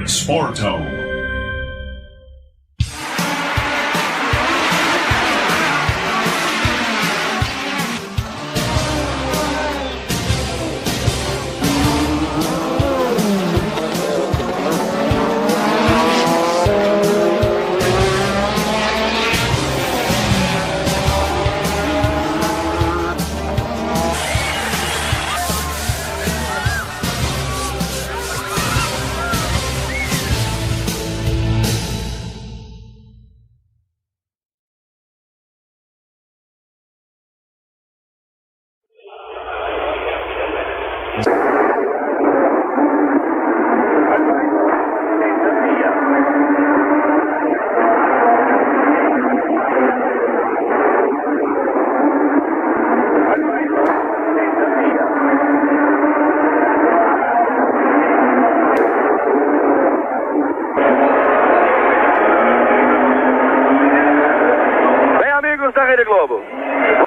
Sporto.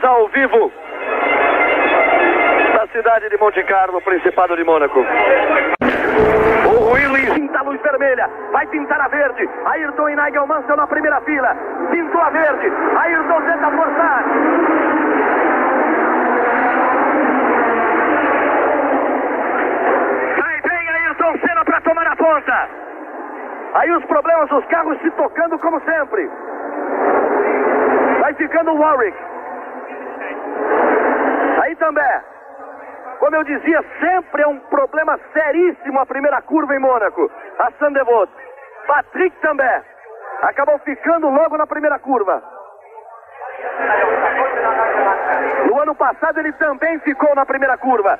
Ao vivo da cidade de Monte Carlo, Principado de Mônaco. O Willis pinta a luz vermelha, vai pintar a verde. Ayrton e Nigel Mansell na primeira fila, pintou a verde. Ayrton tenta forçar. Aí vem Ayrton Senna para tomar a ponta. Aí os problemas dos carros se tocando como sempre. Vai ficando o Warwick. Aí também, como eu dizia, sempre é um problema seríssimo a primeira curva em Mônaco. A Sandevot. Patrick também acabou ficando logo na primeira curva. No ano passado ele também ficou na primeira curva.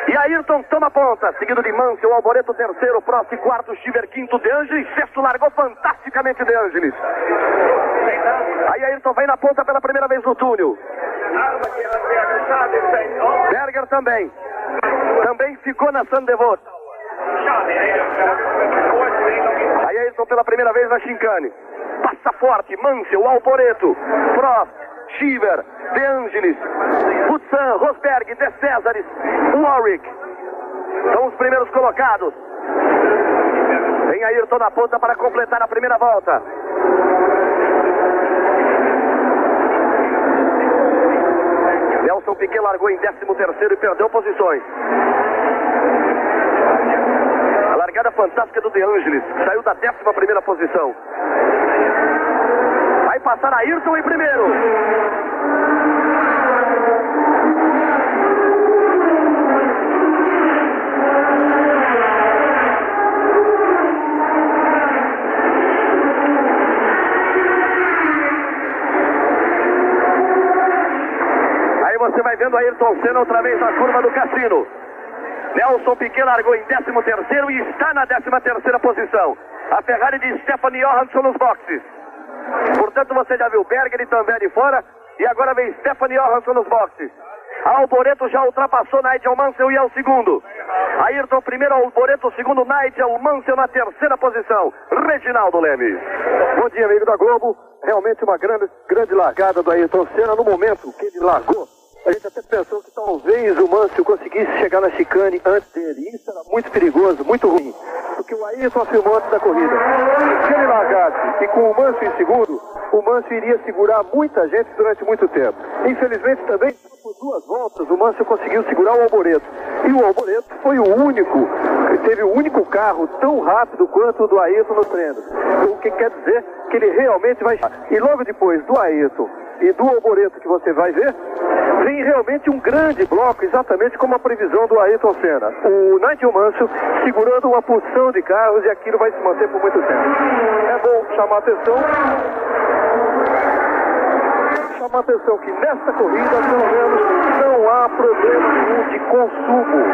E Ayrton toma ponta, seguido de Mansell, Alboreto terceiro, Prost quarto, Stiver quinto, De Angelis sexto, largou fantasticamente De Angelis. Aí Ayrton vai na ponta pela primeira vez no túnel. Berger também ficou na Sandevot. Aí Ayrton pela primeira vez na chicane. Passa forte, Mansell, Alboreto, Prost, Stiver, De Angelis, Hudson, Rosberg, De Cesaris, Warwick. São os primeiros colocados. Vem Ayrton na ponta para completar a primeira volta. Nelson Piquet largou em 13º e perdeu posições. A largada fantástica do De Angelis, que saiu da 11ª posição. Vai passar Ayrton em primeiro. Você vai vendo Ayrton Senna outra vez na curva do Cassino. Nelson Piquet largou em 13º e está na 13ª posição. A Ferrari de Stephanie Johansson nos boxes. Portanto, você já viu Berger e também de fora. E agora vem Stephanie Johansson nos boxes. Alboreto já ultrapassou Nigel Mansell e é o segundo. Ayrton primeiro, Alboreto segundo, Nigel Mansell na 3ª posição. Reginaldo Leme. Bom dia, amigo da Globo. Realmente uma grande largada do Ayrton Senna. No momento que ele largou, a gente até pensou que talvez o Mansell conseguisse chegar na chicane antes dele. Isso era muito perigoso, muito ruim. Porque o Ayrton afirmou antes da corrida. Se ele largasse e com o Mansell em segundo, o Mansell iria segurar muita gente durante muito tempo. Infelizmente também, por 2 voltas, o Mansell conseguiu segurar o Alboreto. E o Alboreto foi o único, teve o único carro tão rápido quanto o do Ayrton nos treinos. O que quer dizer que ele realmente vai... E logo depois do Ayrton e do Alboreto que você vai ver, vem realmente um grande bloco, exatamente como a previsão do Ayrton Senna. O Nigel Mansell segurando uma porção de carros e aquilo vai se manter por muito tempo. É bom chamar atenção que nesta corrida, pelo menos, não há problema nenhum de consumo.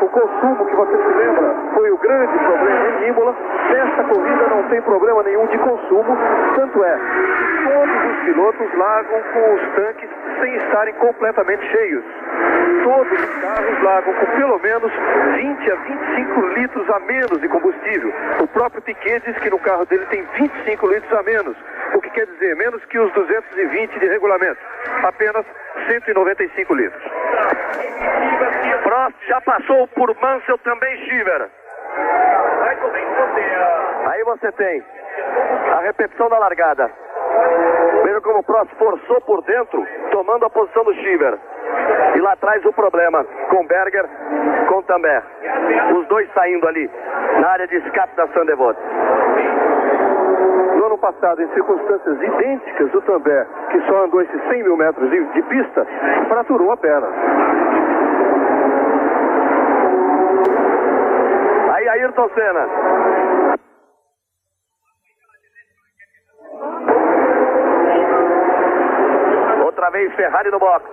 O consumo, que você se lembra, foi o grande problema em Imola. Nesta corrida não tem problema nenhum de consumo. Tanto é, todos os pilotos largam com os tanques sem estarem completamente cheios. Todos os carros largam com pelo menos 20 a 25 litros a menos de combustível. O próprio Piquet diz que no carro dele tem 25 litros a menos, o que quer dizer menos que os 220 de regulamento, apenas 195 litros. Prost já passou por Mansell também, Shiver. Aí você tem a repetição da largada. Veja como o Prost forçou por dentro, tomando a posição do Shiver. E lá atrás o problema com Berger, com Tambert. Os dois saindo ali na área de escape da Sandevot. No ano passado, em circunstâncias idênticas, o Tambert, que só andou esses 100 mil metros de pista, fraturou a perna. Aí Ayrton Senna. Outra vez Ferrari no box.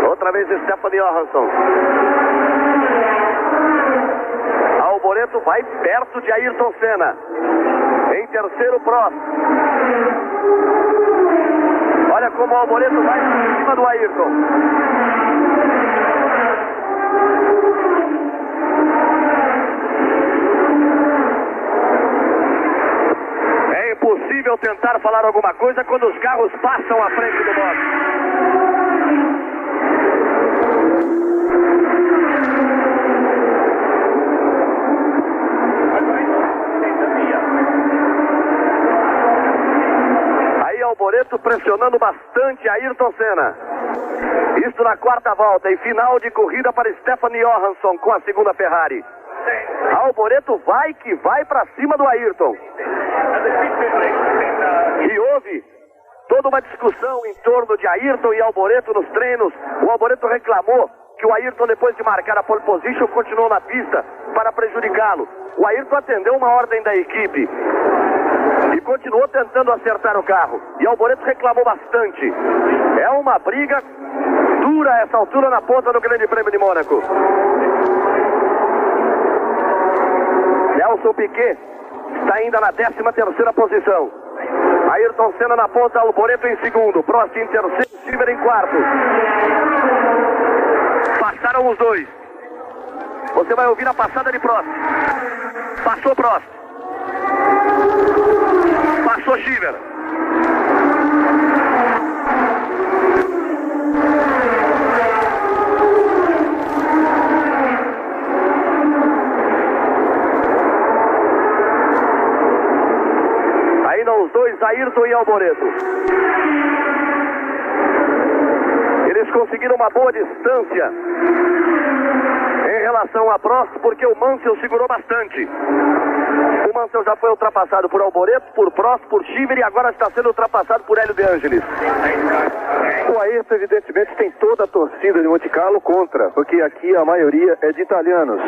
Outra vez Stefan Johansson. Alboreto vai perto de Ayrton Senna. Em terceiro, Prost. Olha como o Alboreto vai em cima do Ayrton. É impossível tentar falar alguma coisa quando os carros passam à frente do box. Alboreto pressionando bastante Ayrton Senna. Isso na quarta volta e final de corrida para Stefan Johansson com a segunda Ferrari. Alboreto vai que vai para cima do Ayrton. E houve toda uma discussão em torno de Ayrton e Alboreto nos treinos. O Alboreto reclamou que o Ayrton, depois de marcar a pole position, continuou na pista para prejudicá-lo. O Ayrton atendeu uma ordem da equipe e continuou tentando acertar o carro. E Alboreto reclamou bastante. É uma briga dura a essa altura na ponta do Grande Prêmio de Mônaco. Nelson Piquet está ainda na 13ª posição. Ayrton Senna na ponta, Alboreto em segundo. Prost em terceiro, Shiver em quarto. Passaram os dois. Você vai ouvir a passada de Prost. Passou Prost. Passou Shiver. Ainda os dois, Ayrton e Alboreto. Eles conseguiram uma boa distância em relação a Prost, porque o Mansell segurou bastante. O Mansell já foi ultrapassado por Alboreto, por Prost, por Shiver e agora está sendo ultrapassado por Hélio De Angelis. O Ayrton, evidentemente, tem toda a torcida de Monte Carlo contra, porque aqui a maioria é de italianos.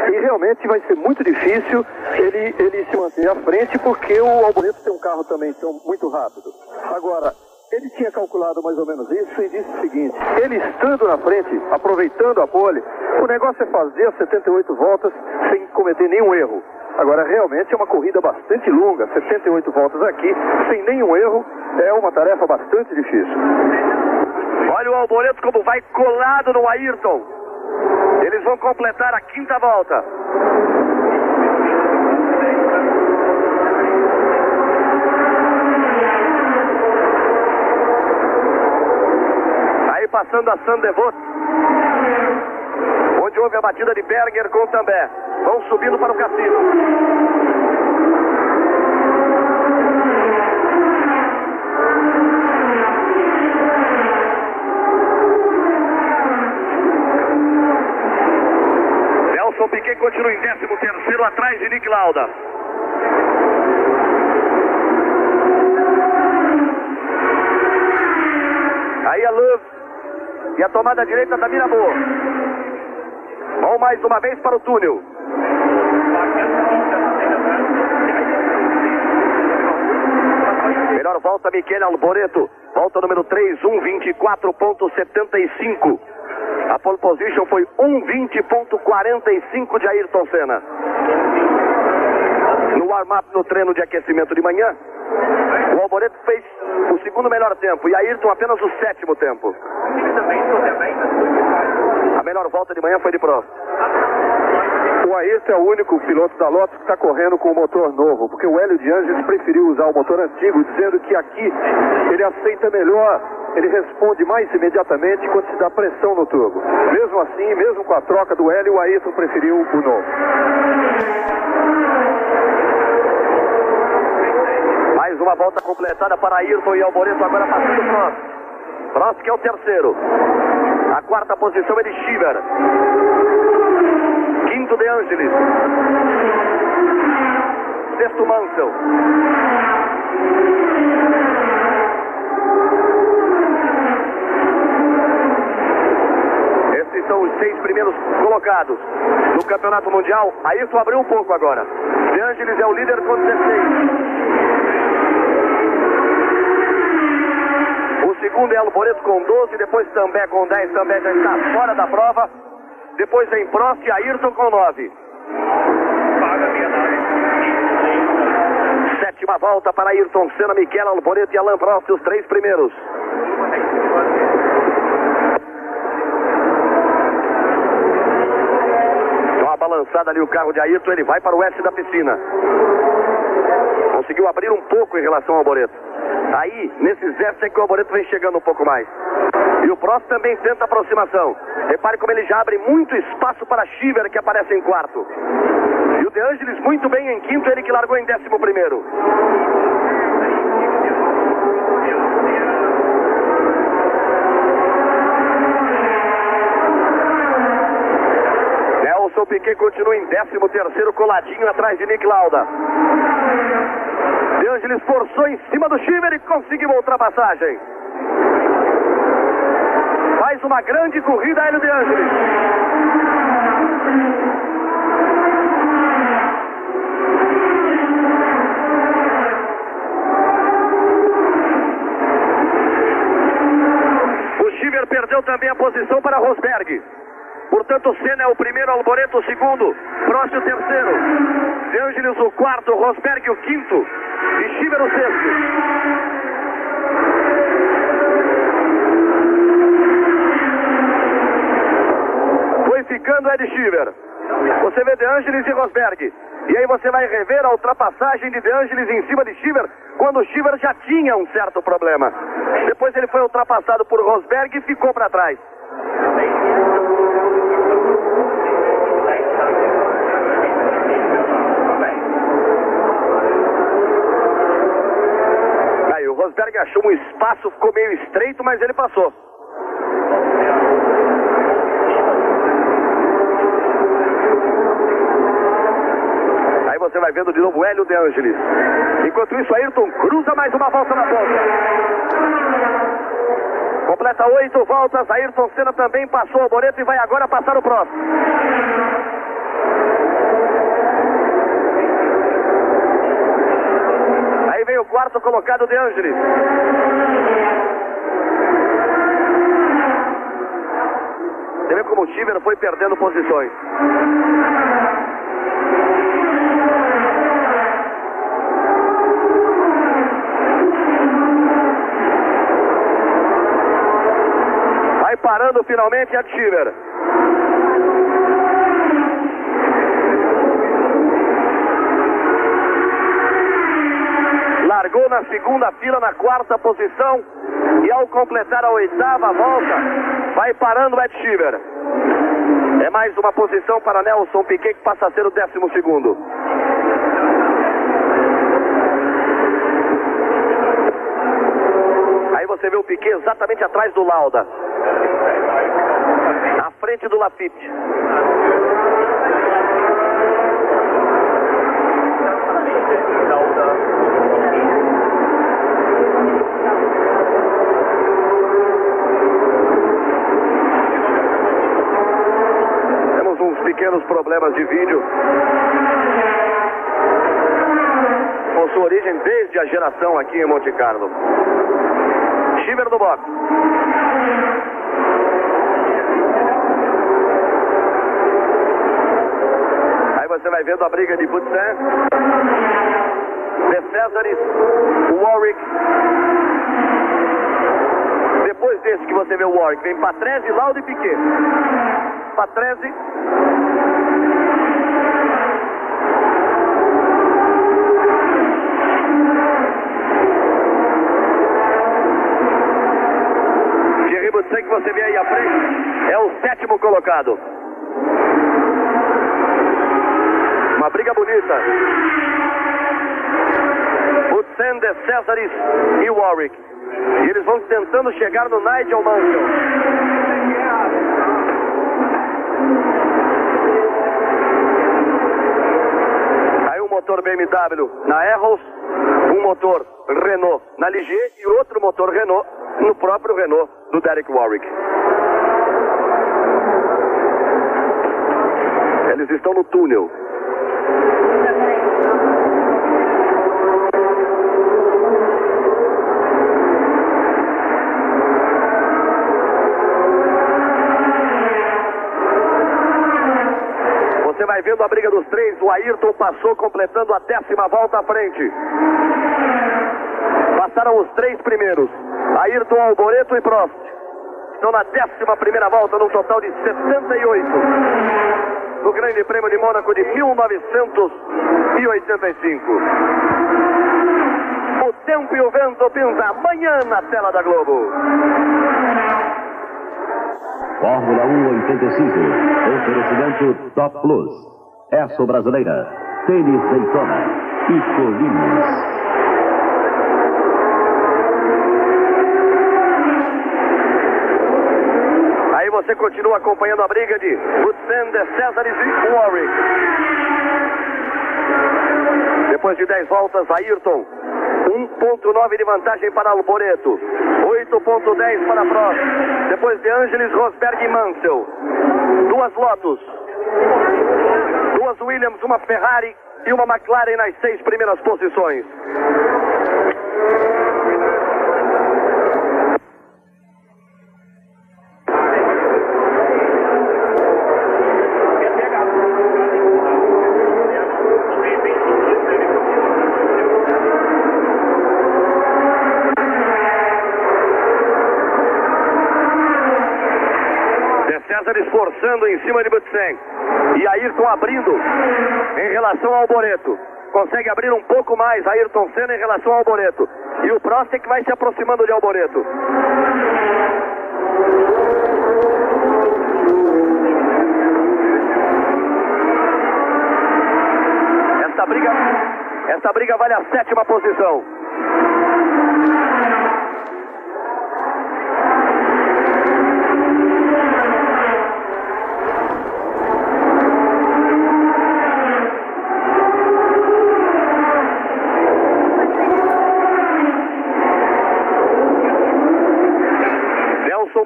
E realmente vai ser muito difícil ele se manter à frente, porque o Alboreto tem um carro também muito rápido. Agora, ele tinha calculado mais ou menos isso e disse o seguinte: ele estando na frente, aproveitando a pole, o negócio é fazer as 78 voltas sem cometer nenhum erro. Agora, realmente é uma corrida bastante longa, 78 voltas aqui, sem nenhum erro, é uma tarefa bastante difícil. Olha o Alboreto como vai colado no Ayrton. Eles vão completar a quinta volta. Aí passando a Sandevot, onde houve a batida de Berger com Tambert. Vão subindo para o cassino. Nelson Piquet continua em 13º, atrás de Nick Lauda. Aí a Love e a tomada direita da Mirabeau. Vão mais uma vez para o túnel. Melhor volta Michele Alboreto. Volta número 3, 1:24.75. A pole position foi 1:20.45 de Ayrton Senna. No warm-up, no treino de aquecimento de manhã, o Alboreto fez o segundo melhor tempo e Ayrton apenas o sétimo tempo. A melhor volta de manhã foi de Prost. O Ayrton é o único piloto da Lotus que está correndo com o motor novo, porque o Hélio de Angelis preferiu usar o motor antigo, dizendo que aqui ele aceita melhor, ele responde mais imediatamente quando se dá pressão no turbo. Mesmo assim, mesmo com a troca do Hélio, o Ayrton preferiu o novo. Mais uma volta completada para Ayrton e Alboreto, agora passando Prost. Prost que é o terceiro. A quarta posição é de Schieber. Quinto de Angelis. Sexto Mansell. Esses são os 6 primeiros colocados no Campeonato Mundial. Ayrton abriu um pouco agora. De Angelis é o líder com 16. O segundo é Alboreto com 12, depois També com 10, També já está fora da prova. Depois vem Prost e Ayrton com 9. Sétima volta para Ayrton Senna, Michele Alboreto e Alain Prost, os 3 primeiros. Dá uma balançada ali o carro de Ayrton, ele vai para o oeste da piscina. Conseguiu abrir um pouco em relação ao Alboreto. Aí, nesses S é que o Alboreto vem chegando um pouco mais. E o Prost também tenta aproximação. Repare como ele já abre muito espaço para Schieber, que aparece em quarto. E o De Angelis muito bem em quinto, ele que largou em 11º. Nelson Piquet continua em 13º, coladinho atrás de Nick Lauda. De Angelis forçou em cima do Schieber e conseguiu a ultrapassagem. Faz uma grande corrida Hélio De Angelis. O Schieber perdeu também a posição para Rosberg. Portanto, Senna é o primeiro, Alboreto o segundo, Prost o terceiro, De Angelis o quarto, Rosberg o quinto e Schieber o sexto. Foi ficando Ed Schieber. Você vê De Angelis e Rosberg. E aí você vai rever a ultrapassagem de Angelis em cima de Schieber, quando o Schieber já tinha um certo problema. Depois ele foi ultrapassado por Rosberg e ficou para trás. Aí o Rosberg achou um espaço, ficou meio estreito, mas ele passou. Aí você vai vendo de novo o Hélio De Angelis. Enquanto isso, Ayrton cruza mais uma volta na ponta. Completa 8 voltas, Ayrton Senna também passou o Alboreto e vai agora passar o Prost. Aí vem o quarto colocado De Angelis. Você vê como o Schieber foi perdendo posições. Vai parando finalmente a Schieber. Largou na segunda fila, na quarta posição. E ao completar a oitava volta, vai parando Ed Schieber. É mais uma posição para Nelson Piquet, que passa a ser o 12º. Aí você vê o Piquet exatamente atrás do Lauda, à frente do Lafitte. Temos uns pequenos problemas de vídeo, com sua origem desde a geração aqui em Monte Carlo. Schieber no box. Aí você vai vendo a briga de Boutsen. De Césares, Warwick. Depois desse que você vê o Warwick, vem Patrese, Lauda e Piquet. Patrese. Thierry Boutsen, que você vê aí à frente, é o 7º colocado. Uma briga bonita. Boutsen, De Césares e Warwick. E eles vão tentando chegar no Nigel Mansell. Aí um motor BMW na Erros, um motor Renault na Ligier e outro motor Renault no próprio Renault do Derek Warwick. Eles estão no túnel. Você vai vendo a briga dos três. O Ayrton passou completando a 10ª volta à frente. Passaram os 3 primeiros. Ayrton, Alboreto e Prost. Estão na 11ª volta, num total de 78. No Grande Prêmio de Mônaco de 1985. O tempo e o vento pinta amanhã na tela da Globo. Fórmula 1 85. Oferecimento Top Plus. Esso Brasileira. Tênis Daytona. E Colinas. Aí você continua acompanhando a briga de Boutsen, De Césares e Warwick. Depois de 10 voltas, Ayrton 1.9 de vantagem para Alboreto, 8.10 para Prost. Depois de Angelis, Rosberg e Mansell. 2 Lotus, 2 Williams, uma Ferrari e uma McLaren nas 6 primeiras posições. Esforçando em cima de Boutsen. E Ayrton abrindo em relação ao Alboreto. Consegue abrir um pouco mais Ayrton Senna em relação ao Alboreto. E o Prost é que vai se aproximando de Alboreto. Esta briga vale a 7ª posição.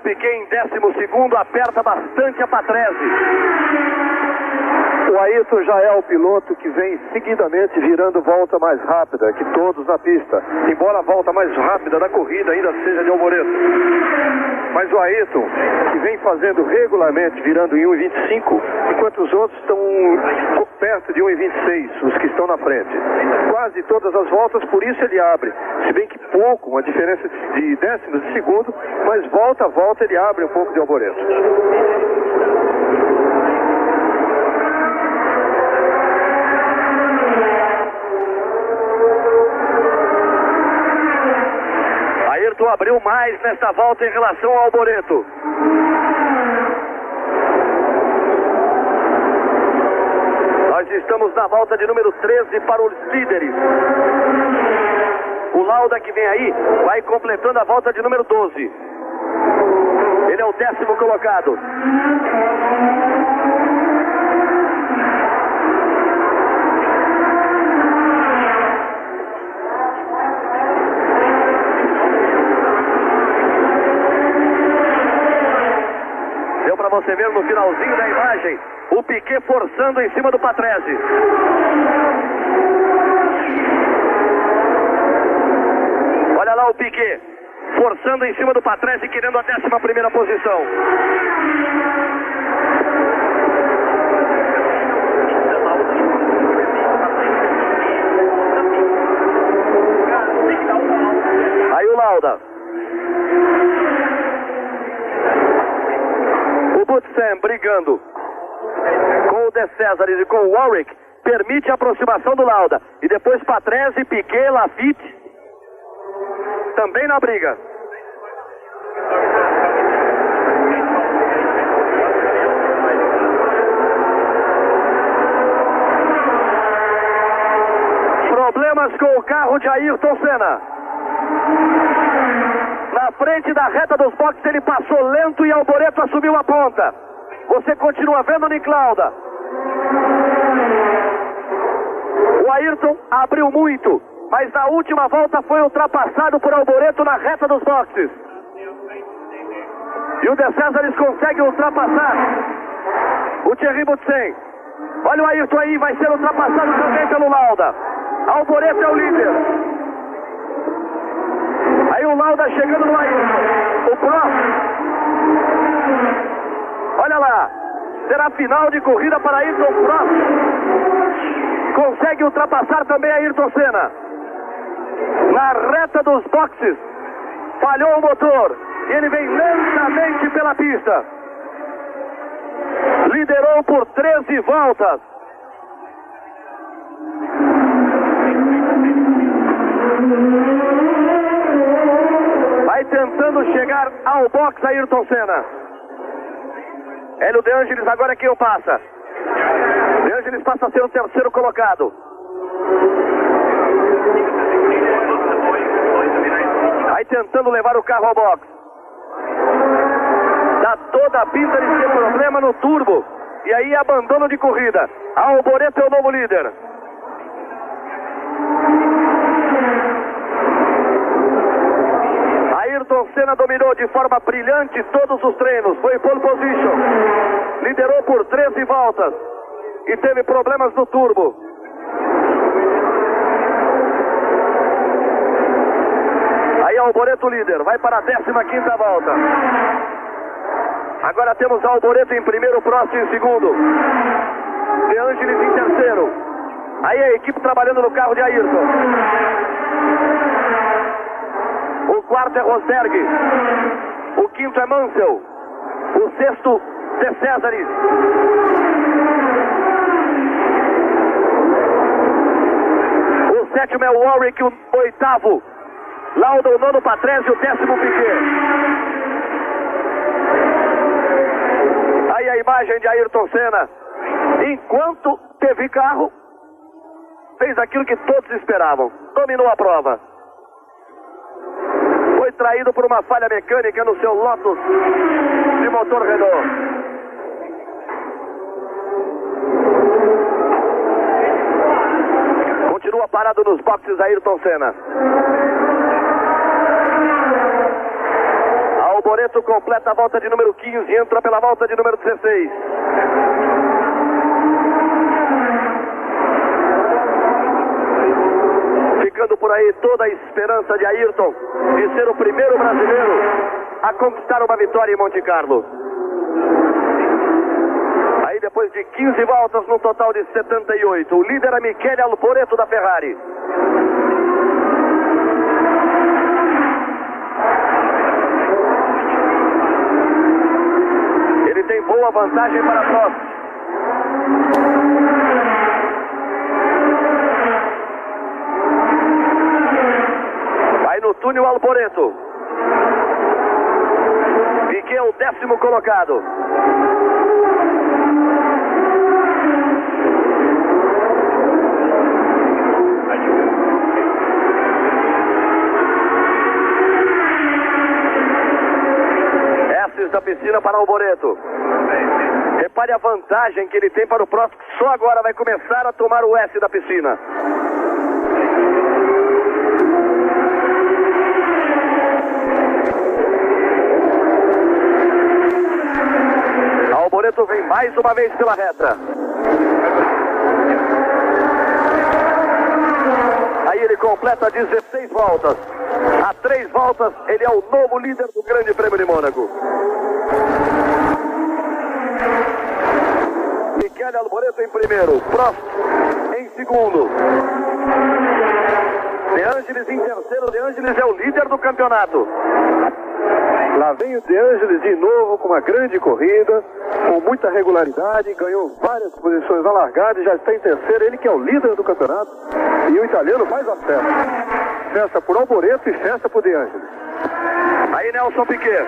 Piquet em 12º, aperta bastante a Patrese. O Ayrton já é o piloto que vem seguidamente virando volta mais rápida que todos na pista, embora a volta mais rápida da corrida ainda seja de Alboreto. Mas o Ayrton, que vem fazendo regularmente, virando em 1,25, enquanto os outros estão perto de 1,26, os que estão na frente. Quase todas as voltas, por isso ele abre. Se bem que pouco, uma diferença de décimos de segundo, mas volta a volta ele abre um pouco de Alboreto. Ayrton abriu mais nesta volta em relação ao Alboreto. Nós estamos na volta de número 13 para os líderes. O Lauda, que vem aí, vai completando a volta de número 12. Ele é o 10º colocado. Deu para você ver no finalzinho da imagem o Piquet forçando em cima do Patrese. Olha lá o Piquet forçando em cima do Patrese, querendo a 11ª posição. Sam brigando com o De Cesaris e com o Warwick, permite a aproximação do Lauda. E depois Patrese, Piquet, Lafitte também na briga. Problemas com o carro de Ayrton Senna. Na frente da reta dos boxes ele passou lento e Alboreto assumiu a ponta. Você continua vendo o Nick Lauda. O Ayrton abriu muito, mas na última volta foi ultrapassado por Alboreto na reta dos boxes. E o De Cesaris consegue ultrapassar o Thierry Boutsen. Olha o Ayrton aí, vai ser ultrapassado também pelo Lauda. Alboreto é o líder. Aí o Lauda chegando no Ayrton. O próximo. Olha lá. Será final de corrida para Ayrton Prost. Consegue ultrapassar também Ayrton Senna. Na reta dos boxes. Falhou o motor. E ele vem lentamente pela pista. Liderou por 13 voltas. Vai tentando chegar ao box Ayrton Senna. Hélio De Angelis agora é quem o passa. De Angelis passa a ser o terceiro colocado. Vai tentando levar o carro ao box. Dá toda a pinta de ter problema no turbo. E aí abandono de corrida. Alboreto é o novo líder. Ayrton Senna dominou de forma brilhante todos os treinos. Foi pole position. Liderou por 13 voltas. E teve problemas no turbo. Aí Alboreto líder. Vai para a 15ª volta. Agora temos Alboreto em primeiro, Prost em segundo. De Angelis em terceiro. Aí a equipe trabalhando no carro de Ayrton. O quarto é Rosberg. O quinto é Mansell. O sexto, De Cesaris. O sétimo é o Warwick. O oitavo, Lauda. O nono, Patrese. E o 10º, Piquet. Aí a imagem de Ayrton Senna. Enquanto teve carro, fez aquilo que todos esperavam. Dominou a prova. Foi traído por uma falha mecânica no seu Lotus de motor Renault. Continua parado nos boxes Ayrton Senna. Alboreto completa a volta de número 15 e entra pela volta de número 16. Ficando por aí toda a esperança de Ayrton de ser o primeiro brasileiro a conquistar uma vitória em Monte Carlo. Aí depois de 15 voltas no total de 78, o líder é Michele Alboreto da Ferrari. Ele tem boa vantagem para Prost. Vai no túnel Alboreto. Piquet é o 10º colocado. S da piscina para Alboreto. Repare a vantagem que ele tem para o Prost, que só agora vai começar a tomar o S da piscina. Alboreto vem mais uma vez pela reta. Aí ele completa 16 voltas. A 3 voltas, ele é o novo líder do Grande Prêmio de Mônaco. Michele Alboreto em primeiro, Prost em segundo. De Angelis em terceiro. De Angelis é o líder do campeonato. Lá vem o De Angelis de novo com uma grande corrida, com muita regularidade, ganhou várias posições na largada e já está em terceiro, ele que é o líder do campeonato. E o italiano faz a festa. Festa por Alboreto e festa por De Angelis. Aí Nelson Piquet.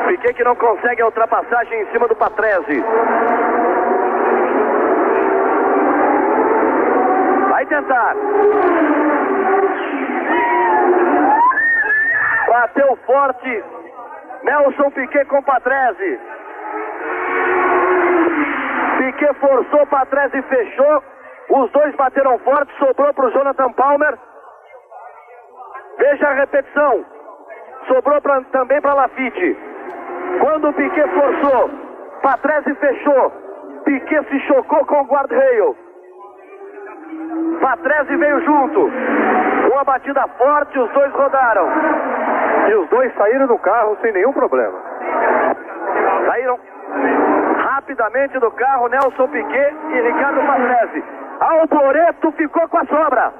Piquet que não consegue a ultrapassagem em cima do Patrese. Vai tentar. Bateu forte Nelson Piquet com Patrese. Piquet forçou, Patrese fechou. Os dois bateram forte, sobrou para o Jonathan Palmer. Veja a repetição. Sobrou também para Laffite. Quando o Piquet forçou, Patrese fechou. Piquet se chocou com o guardrail. Patrese veio junto. Uma batida forte, os dois rodaram. E os dois saíram do carro sem nenhum problema. Saíram rapidamente do carro Nelson Piquet e Ricardo Patrese. Alboreto ficou com a sobra.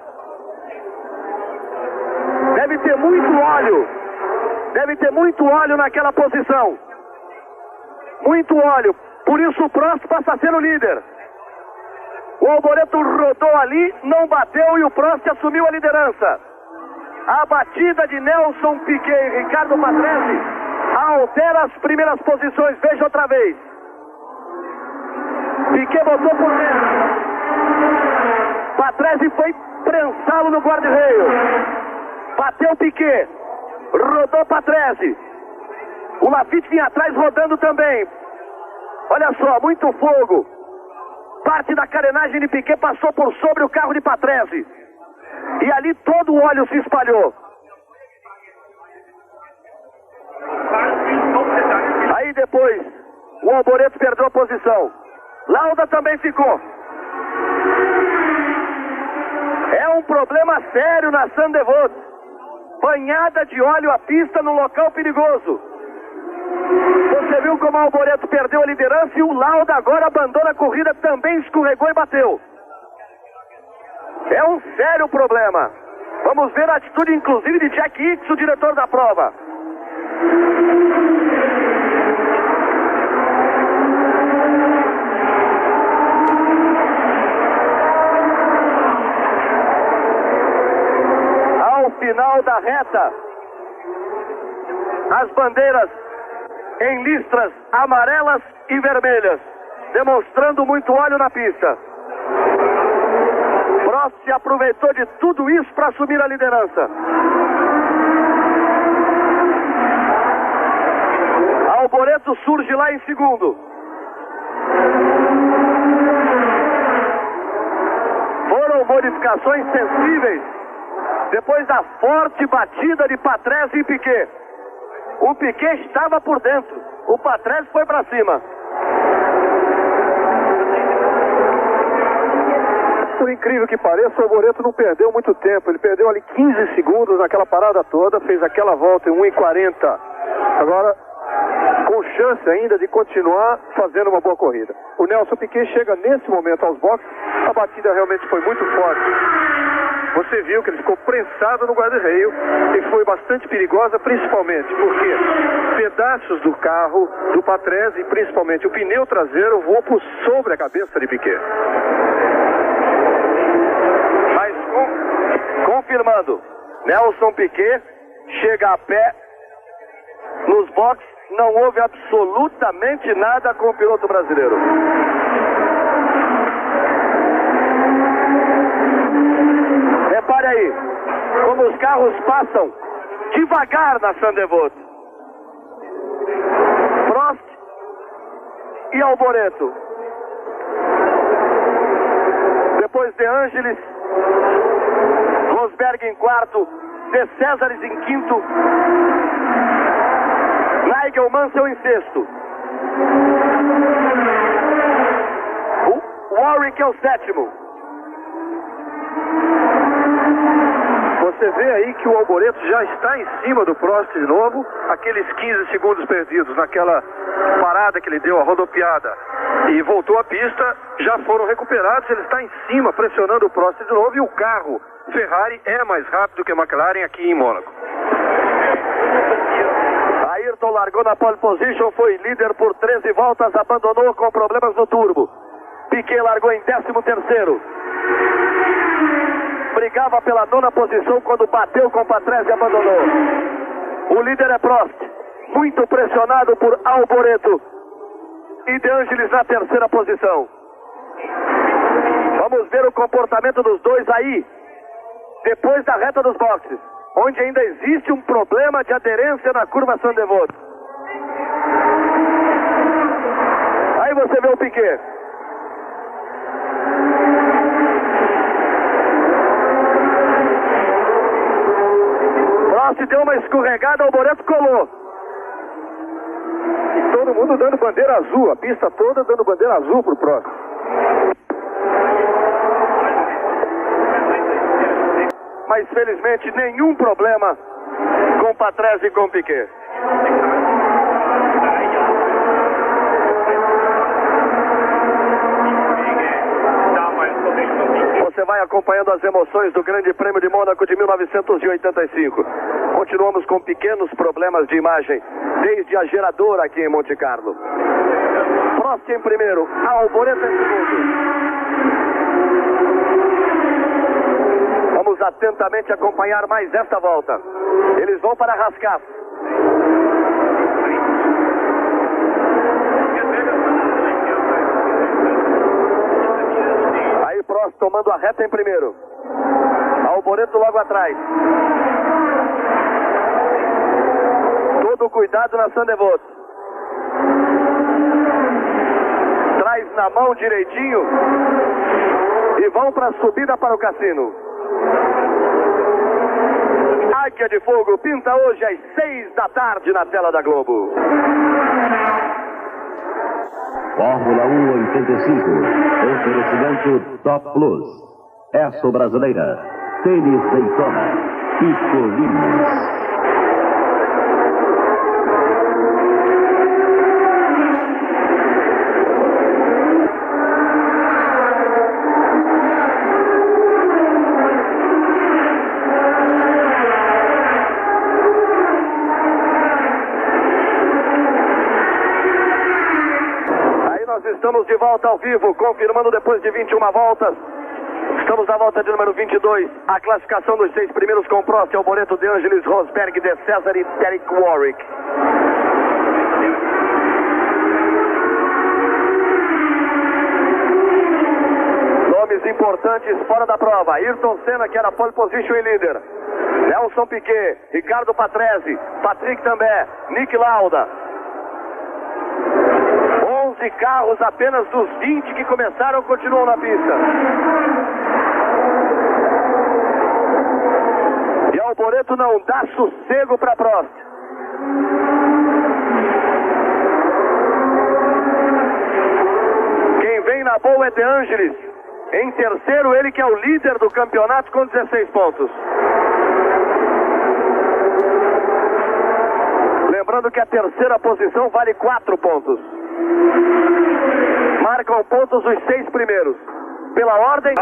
Deve ter muito óleo. Deve ter muito óleo naquela posição. Muito óleo. Por isso o Prost passa a ser o líder. O Alboreto rodou ali, não bateu e o Prost assumiu a liderança. A batida de Nelson Piquet e Ricardo Patrese altera as primeiras posições. Veja outra vez. Piquet botou por dentro. Patrese foi prensá-lo no guarda-reio. Bateu Piquet. Rodou Patrese. O Laffite vinha atrás rodando também. Olha só, muito fogo. Parte da carenagem de Piquet passou por sobre o carro de Patrese. E ali todo o óleo se espalhou. Aí depois, o Alboreto perdeu a posição. Lauda também ficou. É um problema sério na Sandevot. Banhada de óleo a pista no local perigoso. Você viu como o Alboreto perdeu a liderança e o Lauda agora abandona a corrida, também escorregou e bateu. É um sério problema. Vamos ver a atitude inclusive de Jack Hicks, o diretor da prova. Ao final da reta, as bandeiras em listras amarelas e vermelhas, demonstrando muito óleo na pista. Prost se aproveitou de tudo isso para assumir a liderança. Alboreto surge lá em segundo. Foram modificações sensíveis depois da forte batida de Patrese e Piquet. O Piquet estava por dentro, o Patrese foi para cima. Por incrível que pareça, o Alboreto não perdeu muito tempo. Ele perdeu ali 15 segundos naquela parada toda, fez aquela volta em 1:40. Agora, com chance ainda de continuar fazendo uma boa corrida. O Nelson Piquet chega nesse momento aos boxes. A batida realmente foi muito forte. Você viu que ele ficou prensado no guarda-reio e foi bastante perigosa, principalmente porque pedaços do carro do Patrese e principalmente o pneu traseiro voou por sobre a cabeça de Piquet. Mas confirmando, Nelson Piquet chega a pé nos boxes, não houve absolutamente nada com o piloto brasileiro. Repare aí, como os carros passam devagar na Sandevot. Prost e Alboreto. Depois De Angelis, Rosberg em quarto, De Césares em quinto, Nigel Mansell em sexto. O Warwick é o sétimo. Você vê aí que o Alboreto já está em cima do Prost de novo. Aqueles 15 segundos perdidos naquela parada que ele deu, a rodopiada, e voltou à pista, já foram recuperados. Ele está em cima, pressionando o Prost de novo, e o carro Ferrari é mais rápido que a McLaren aqui em Mônaco. Ayrton largou na pole position, foi líder por 13 voltas, abandonou com problemas no turbo. Piquet largou em 13º. Brigava pela 9ª posição quando bateu com Patrese e abandonou. O líder é Prost, muito pressionado por Alboreto e De Angelis na 3ª posição. Vamos ver o comportamento dos dois aí, depois da reta dos boxes, onde ainda existe um problema de aderência na curva Sandevot. Aí você vê o Piquet. Prost deu uma escorregada, Alboreto colou. E todo mundo dando bandeira azul, a pista toda dando bandeira azul pro Prost. Mas felizmente nenhum problema com Patrese e com Piquet. Você vai acompanhando as emoções do Grande Prêmio de Mônaco de 1985. Continuamos com pequenos problemas de imagem, desde a geradora aqui em Monte Carlo. Prost em primeiro, Alboreto em segundo. Vamos atentamente acompanhar mais esta volta. Eles vão para Rascas. Aí Prost tomando a reta em primeiro. Alboreto logo atrás. Todo cuidado na Sandevot. Traz na mão direitinho e vão para a subida para o cassino. Águia de Fogo pinta hoje às 6 da tarde na tela da Globo. Fórmula 1 85. Oferecimento Top Plus. Esso Brasileira. Tênis Daytona. E Colinas. Estamos de volta ao vivo, confirmando depois de 21 voltas. Estamos na volta de número 22. A classificação dos 6 primeiros com Prost, Alboreto, De Angelis, Rosberg, De César e Derek Warwick. Nomes importantes fora da prova. Ayrton Senna, que era pole position e líder. Nelson Piquet, Ricardo Patrese, Patrick Tambay, Nick Lauda. 11 carros apenas dos 20 que começaram continuam na pista. E Alboreto não dá sossego para Prost. Quem vem na boa é De Angelis. Em terceiro, ele que é o líder do campeonato com 16 pontos. Lembrando que a terceira posição vale 4 pontos. Marcam pontos os 6 primeiros. Pela ordem.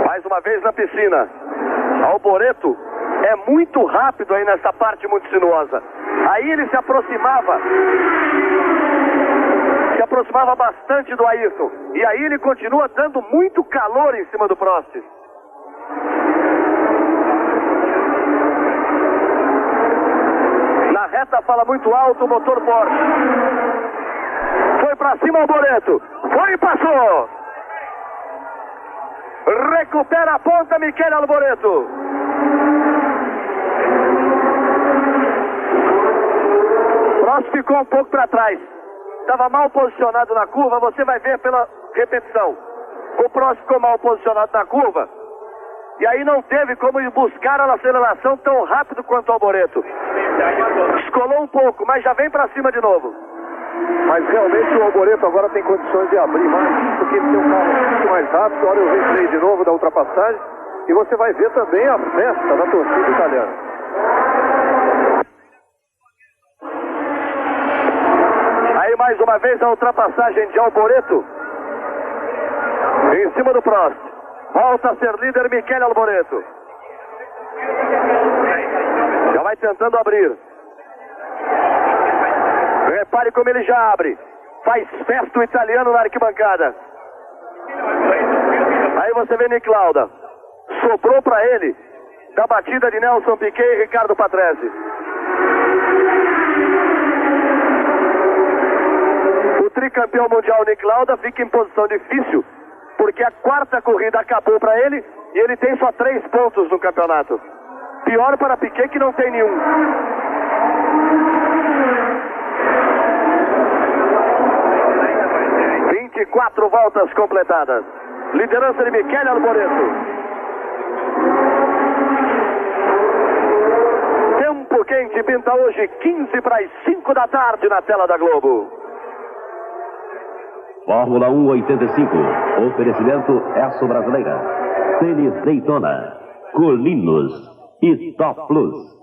Mais uma vez na piscina. Alboreto é muito rápido aí nessa parte muito sinuosa. Aí ele se aproximava bastante do Ayrton. E aí ele continua dando muito calor em cima do Prost. Na reta fala muito alto o motor Porsche. Foi pra cima o Alboreto. Foi e passou. Recupera a ponta Michele Alboreto. Prost ficou um pouco para trás. Estava mal posicionado na curva. Você vai ver pela repetição. O Prost ficou mal posicionado na curva. E aí não teve como ir buscar a aceleração tão rápido quanto o Alboreto. Descolou um pouco, mas já vem para cima de novo. Mas realmente o Alboreto agora tem condições de abrir mais, porque ele tem um carro muito mais rápido. Olha o replay de novo da ultrapassagem. E você vai ver também a festa da torcida italiana. Aí mais uma vez a ultrapassagem de Alboreto em cima do Prost. Volta a ser líder Michele Alboreto. Já vai tentando abrir. Repare como ele já abre. Faz festa o italiano na arquibancada. Aí você vê Nick Lauda. Sobrou para ele da batida de Nelson Piquet e Ricardo Patrese. O tricampeão mundial Nick Lauda fica em posição difícil, porque a quarta corrida acabou para ele e ele tem só 3 pontos no campeonato. Pior para Piquet, que não tem nenhum. Quatro voltas completadas. Liderança de Michele Alboreto. Tempo quente pinta hoje 15 para as 5 da tarde na tela da Globo. Fórmula 1 85. Oferecimento Esso Brasileira. Tênis Daytona. Colinos e Top Plus.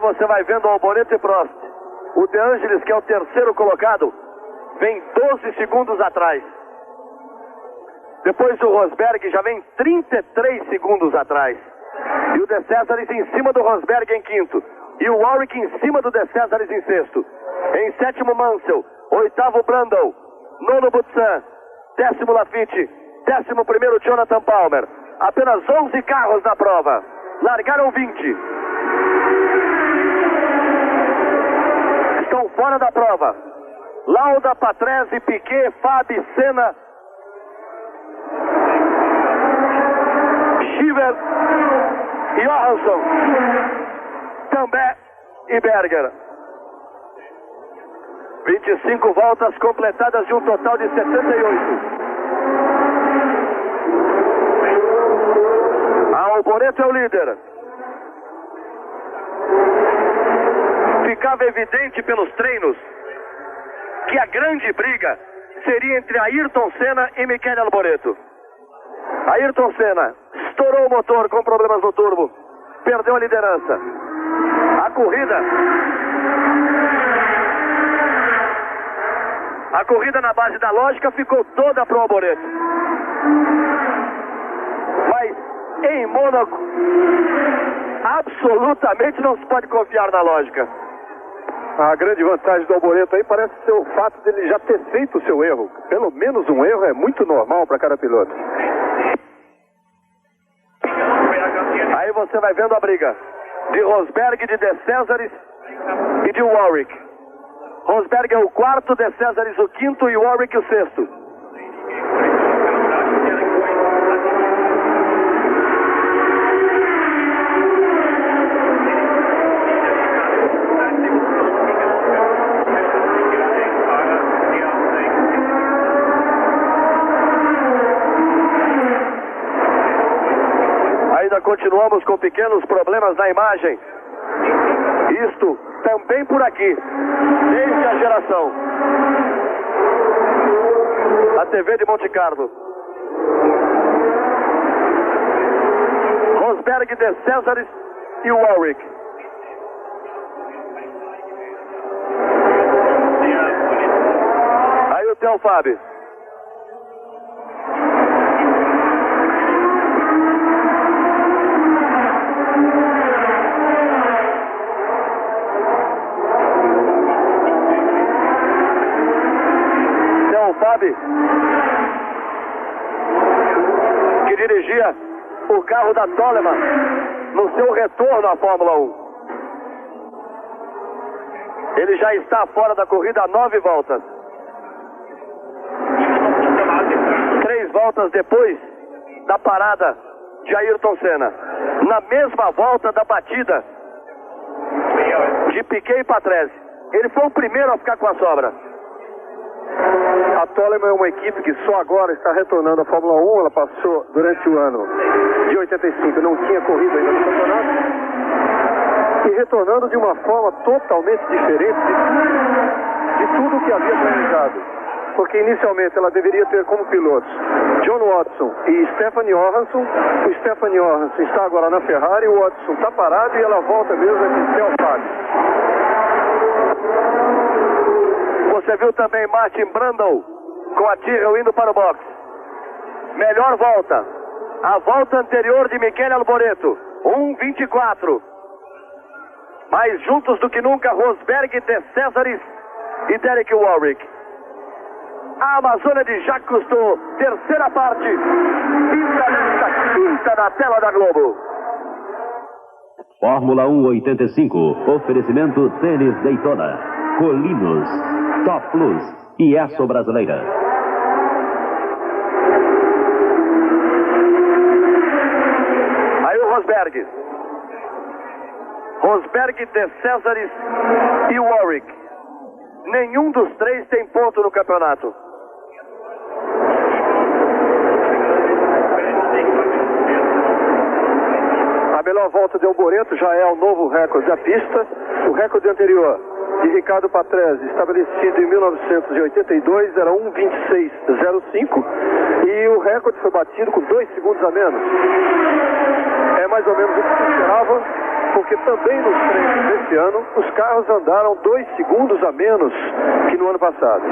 Você vai vendo o Alboreto e Prost. O De Angelis, que é o terceiro colocado, vem 12 segundos atrás. Depois o Rosberg já vem 33 segundos atrás. E o De Cesaris em cima do Rosberg em quinto. E o Warwick em cima do De Cesaris em sexto. Em sétimo Mansell. Oitavo Brundle. Nono Butsan. Décimo Lafitte. 11º Jonathan Palmer. Apenas 11 carros na prova. Largaram 20. Estão fora da prova. Lauda, Patrese, Piquet, Fabi, Senna, Shiver, Johansson, També e Berger. 25 voltas completadas de um total de 78. Alboreto é o líder. Ficava evidente pelos treinos que a grande briga seria entre Ayrton Senna e Michele Alboreto. Ayrton Senna estourou o motor com problemas no turbo, perdeu a liderança. A corrida na base da lógica ficou toda para o Alboreto. Mas em Mônaco absolutamente não se pode confiar na lógica. A grande vantagem do Alboreto aí parece ser o fato dele já ter feito o seu erro. Pelo menos um erro é muito normal para cada piloto. Aí você vai vendo a briga de Rosberg, de De Cesaris e de Warwick. Rosberg é o quarto, De Cesaris o quinto e Warwick o sexto. Continuamos com pequenos problemas na imagem. Isto também por aqui, desde a geração. A TV de Monte Carlo. Rosberg, De Cesaris e Warwick. Aí o Theo Fabi. Que dirigia o carro da Toleman no seu retorno à Fórmula 1. Ele já está fora da corrida há 9 voltas. 3 voltas depois da parada de Ayrton Senna. Na mesma volta da batida de Piquet e Patrese. Ele foi o primeiro a ficar com a sobra. Toleman é uma equipe que só agora está retornando à Fórmula 1. Ela passou durante o ano de 85, não tinha corrido ainda no campeonato. E retornando de uma forma totalmente diferente de tudo que havia planejado. Porque inicialmente ela deveria ter como pilotos John Watson e Stephanie Johansson. O Stephanie Johansson está agora na Ferrari, o Watson está parado e ela volta mesmo aqui, Telfag. Você viu também Martin Brundle com a Tyrrell indo para o box. Melhor volta. A volta anterior de Michele Alboreto. 1:24. Mais juntos do que nunca, Rosberg, De Cesaris e Derek Warwick. A Amazônia de Jacques Cousteau, terceira parte. Quinta na tela da Globo. Fórmula 1 85. Oferecimento Tênis Daytona, Colinos, Top Plus e Esso Brasileira. Aí o Rosberg. Rosberg, De Cesaris e Warwick. Nenhum dos três tem ponto no campeonato. A melhor volta de Alboreto já é o novo recorde da pista. O recorde anterior de Ricardo Patrese, estabelecido em 1982, era 1:26:05 e o recorde foi batido com 2 segundos a menos. É mais ou menos o que se esperava, porque também nos treinos desse ano os carros andaram 2 segundos a menos que no ano passado.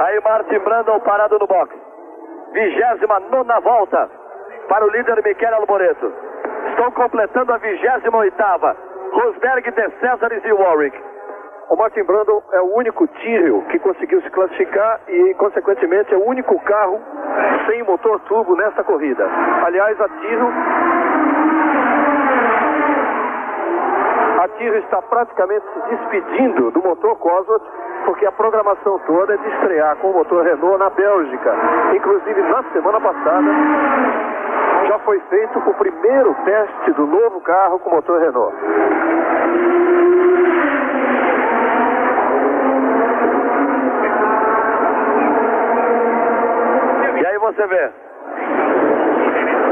Aí Martin Brundle parado no box. 29ª volta para o líder Michele Alboreto. Estão completando a 28ª. Rosberg, De Cesaris e Warwick. O Martin Brundle é o único Tyrrell que conseguiu se classificar e, consequentemente, é o único carro sem motor turbo nesta corrida. Aliás, a Tyrrell está praticamente se despedindo do motor Cosworth, porque a programação toda é de estrear com o motor Renault na Bélgica. Inclusive, na semana passada, já foi feito o primeiro teste do novo carro com motor Renault. E aí você vê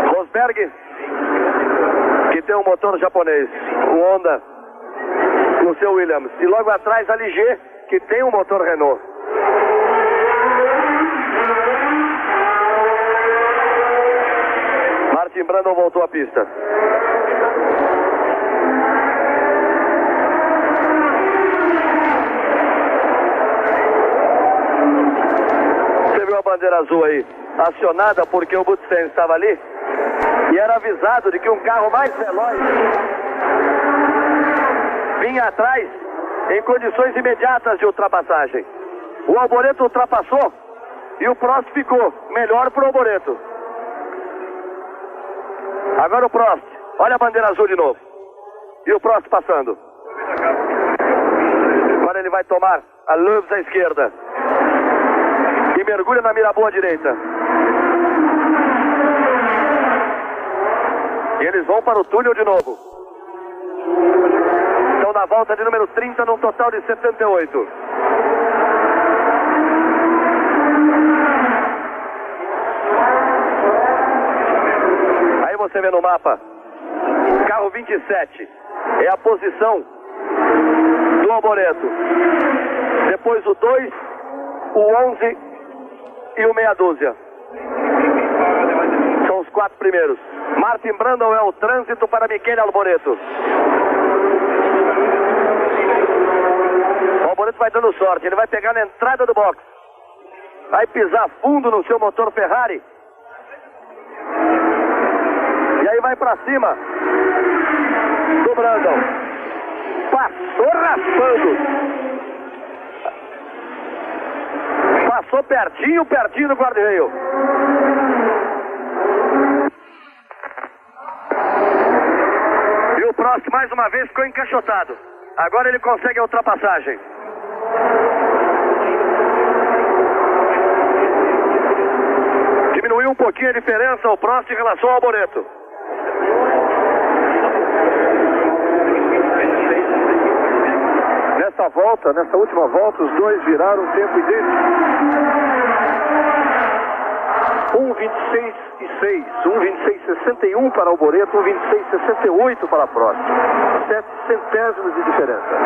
Rosberg, que tem um motor japonês, o Honda, com o seu Williams. E logo atrás a Ligier, que tem um motor Renault. Martin Brundle voltou à pista. Você viu a bandeira azul aí, acionada porque o Butsen estava ali e era avisado de que um carro mais veloz vinha atrás em condições imediatas de ultrapassagem. O Alboreto ultrapassou e o Prost ficou. Melhor para o Alboreto. Agora o Prost. Olha a bandeira azul de novo. E o Prost passando. Agora ele vai tomar a Loebs à esquerda. E mergulha na Mirabeau à direita. E eles vão para o túnel de novo. Estão na volta de número 30 num total de 78. Aí você vê no mapa, carro 27 é a posição do Alboreto. Depois o 2, o 11 e o meia dúzia. São os 4 primeiros. Martin Brundle é o trânsito para Michele Alboreto. O Alboreto vai dando sorte, ele vai pegar na entrada do box. Vai pisar fundo no seu motor Ferrari. E aí vai pra cima do Brundle. Passou raspando. Passou pertinho do guarda-reio. E o Prost mais uma vez ficou encaixotado. Agora ele consegue a ultrapassagem. Diminuiu um pouquinho a diferença o Prost em relação ao Alboreto. nesta volta, nessa última volta, os dois viraram tempo idêntico. 1:26:6, 1:26:61 para Alboreto, 1:26:68 para Prost. 7 centésimos de diferença.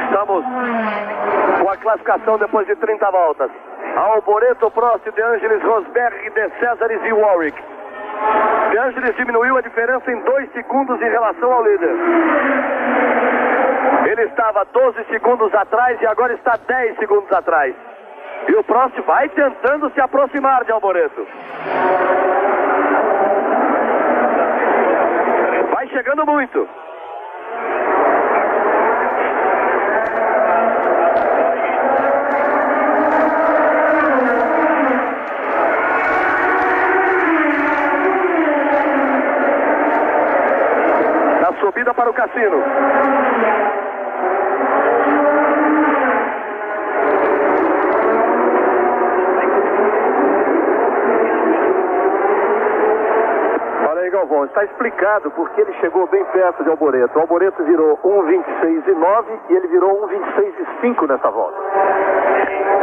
Estamos com a classificação depois de 30 voltas. Alboreto, Prost, De Angelis, Rosberg, De Cesaris e Warwick. De Angelis diminuiu a diferença em 2 segundos em relação ao líder. Ele estava 12 segundos atrás e agora está 10 segundos atrás. E o Prost vai tentando se aproximar de Alboreto. Vai chegando muito. Na subida para o cassino. Galvão, está explicado porque ele chegou bem perto de Alboreto. O Alboreto virou 1:26:9 e ele virou 1:26:5 nessa volta.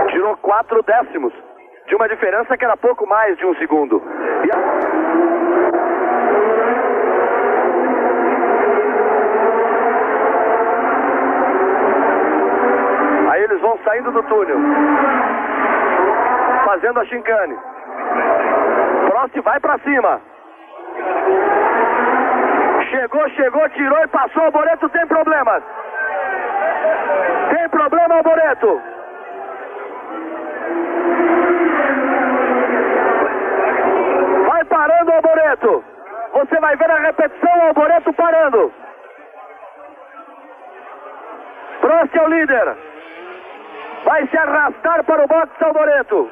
Tirou 4 décimos de uma diferença que era pouco mais de 1 segundo. Aí eles vão saindo do túnel, fazendo a chicane. Prost vai para cima. Chegou, tirou e passou. Alboreto tem problemas. Tem problema, Alboreto. Vai parando, Alboreto. Você vai ver a repetição, Alboreto parando. Prost é o líder. Vai se arrastar para o boxe, Alboreto.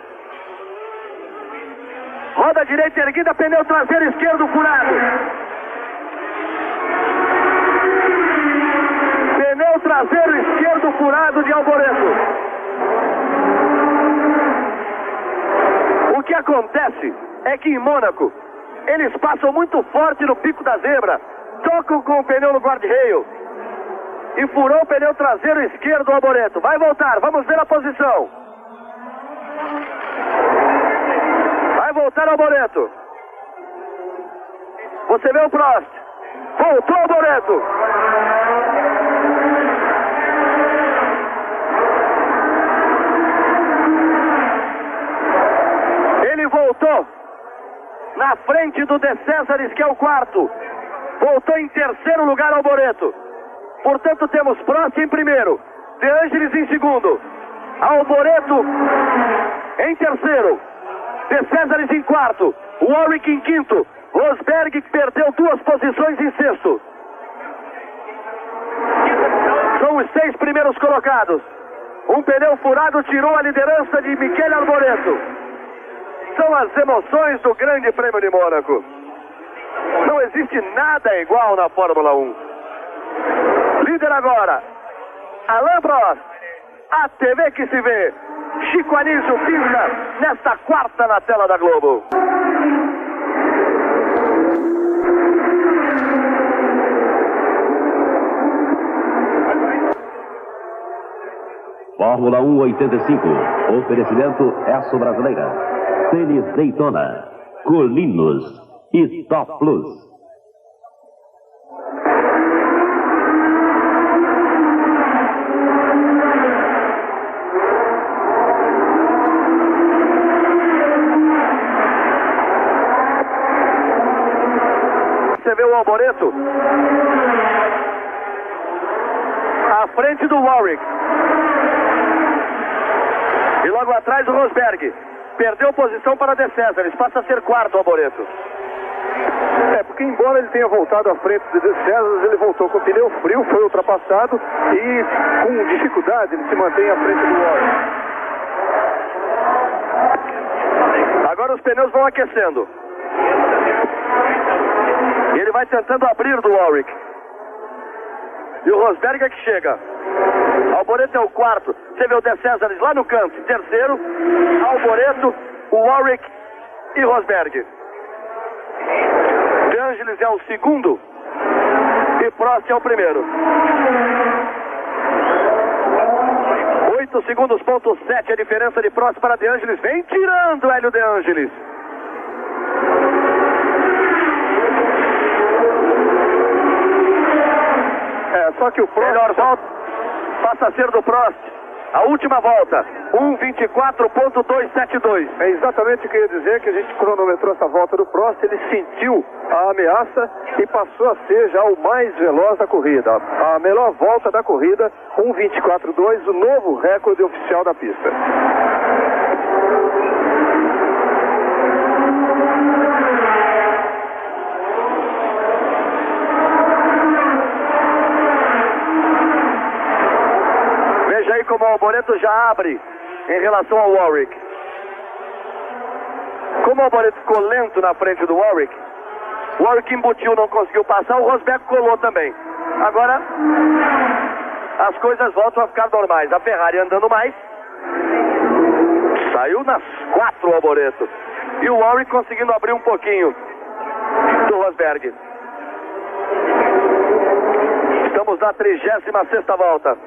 Roda direita erguida, pneu traseiro esquerdo furado. Pneu traseiro esquerdo furado de Alboreto. O que acontece é que em Mônaco eles passam muito forte no pico da zebra, tocam com o pneu no guarda-reio e furou o pneu traseiro esquerdo do Alboreto. Vai voltar, vamos ver a posição. Vai voltar Alboreto. Você vê o Prost. Voltou Alboreto. Ele voltou na frente do De Cesaris, que é o quarto. Voltou em terceiro lugar Alboreto. Portanto, temos Prost em primeiro, De Angelis em segundo, Alboreto em terceiro, De Cesaris em quarto, Warwick em quinto, Rosberg perdeu 2 posições em sexto. São os 6 primeiros colocados. Um pneu furado tirou a liderança de Michele Alboreto. São as emoções do Grande Prêmio de Mônaco. Não existe nada igual na Fórmula 1. Líder agora, Alain Prost. A TV que se vê. Chico Anísio pinta nesta quarta na tela da Globo. Fórmula 1 85. Oferecimento Esso Brasileira. Tênis Daytona. Colinos e Top Plus. Você vê o Alboreto à frente do Warwick. E logo atrás o Rosberg. Perdeu posição para De Cesaris. Passa a ser quarto o Alboreto. Porque embora ele tenha voltado à frente de De Cesaris, ele voltou com o pneu frio, foi ultrapassado e com dificuldade ele se mantém à frente do Warwick. Agora os pneus vão aquecendo. E ele vai tentando abrir do Warwick. E o Rosberg é que chega. Alboreto é o quarto. Você vê o De Cesaris lá no canto. Terceiro, Alboreto, o Warwick e Rosberg. De Angelis é o segundo. Prost é o primeiro. 8 segundos, ponto 7 a diferença de Prost para De Angelis. Vem tirando Hélio De Angelis. Só que o Prost... Melhor volta passa a ser do Prost. A última volta, 1:24.272. É exatamente o que eu ia dizer, que a gente cronometrou essa volta do Prost, ele sentiu a ameaça e passou a ser já o mais veloz da corrida. A melhor volta da corrida, 1:24.2, o novo recorde oficial da pista. Veja aí como o Alboreto já abre em relação ao Warwick. Como o Alboreto ficou lento na frente do Warwick, o Warwick embutiu, não conseguiu passar, o Rosberg colou também. Agora, as coisas voltam a ficar normais. A Ferrari andando mais. Saiu nas 4 o Alboreto. E o Warwick conseguindo abrir um pouquinho do Rosberg. Estamos na 36ª volta.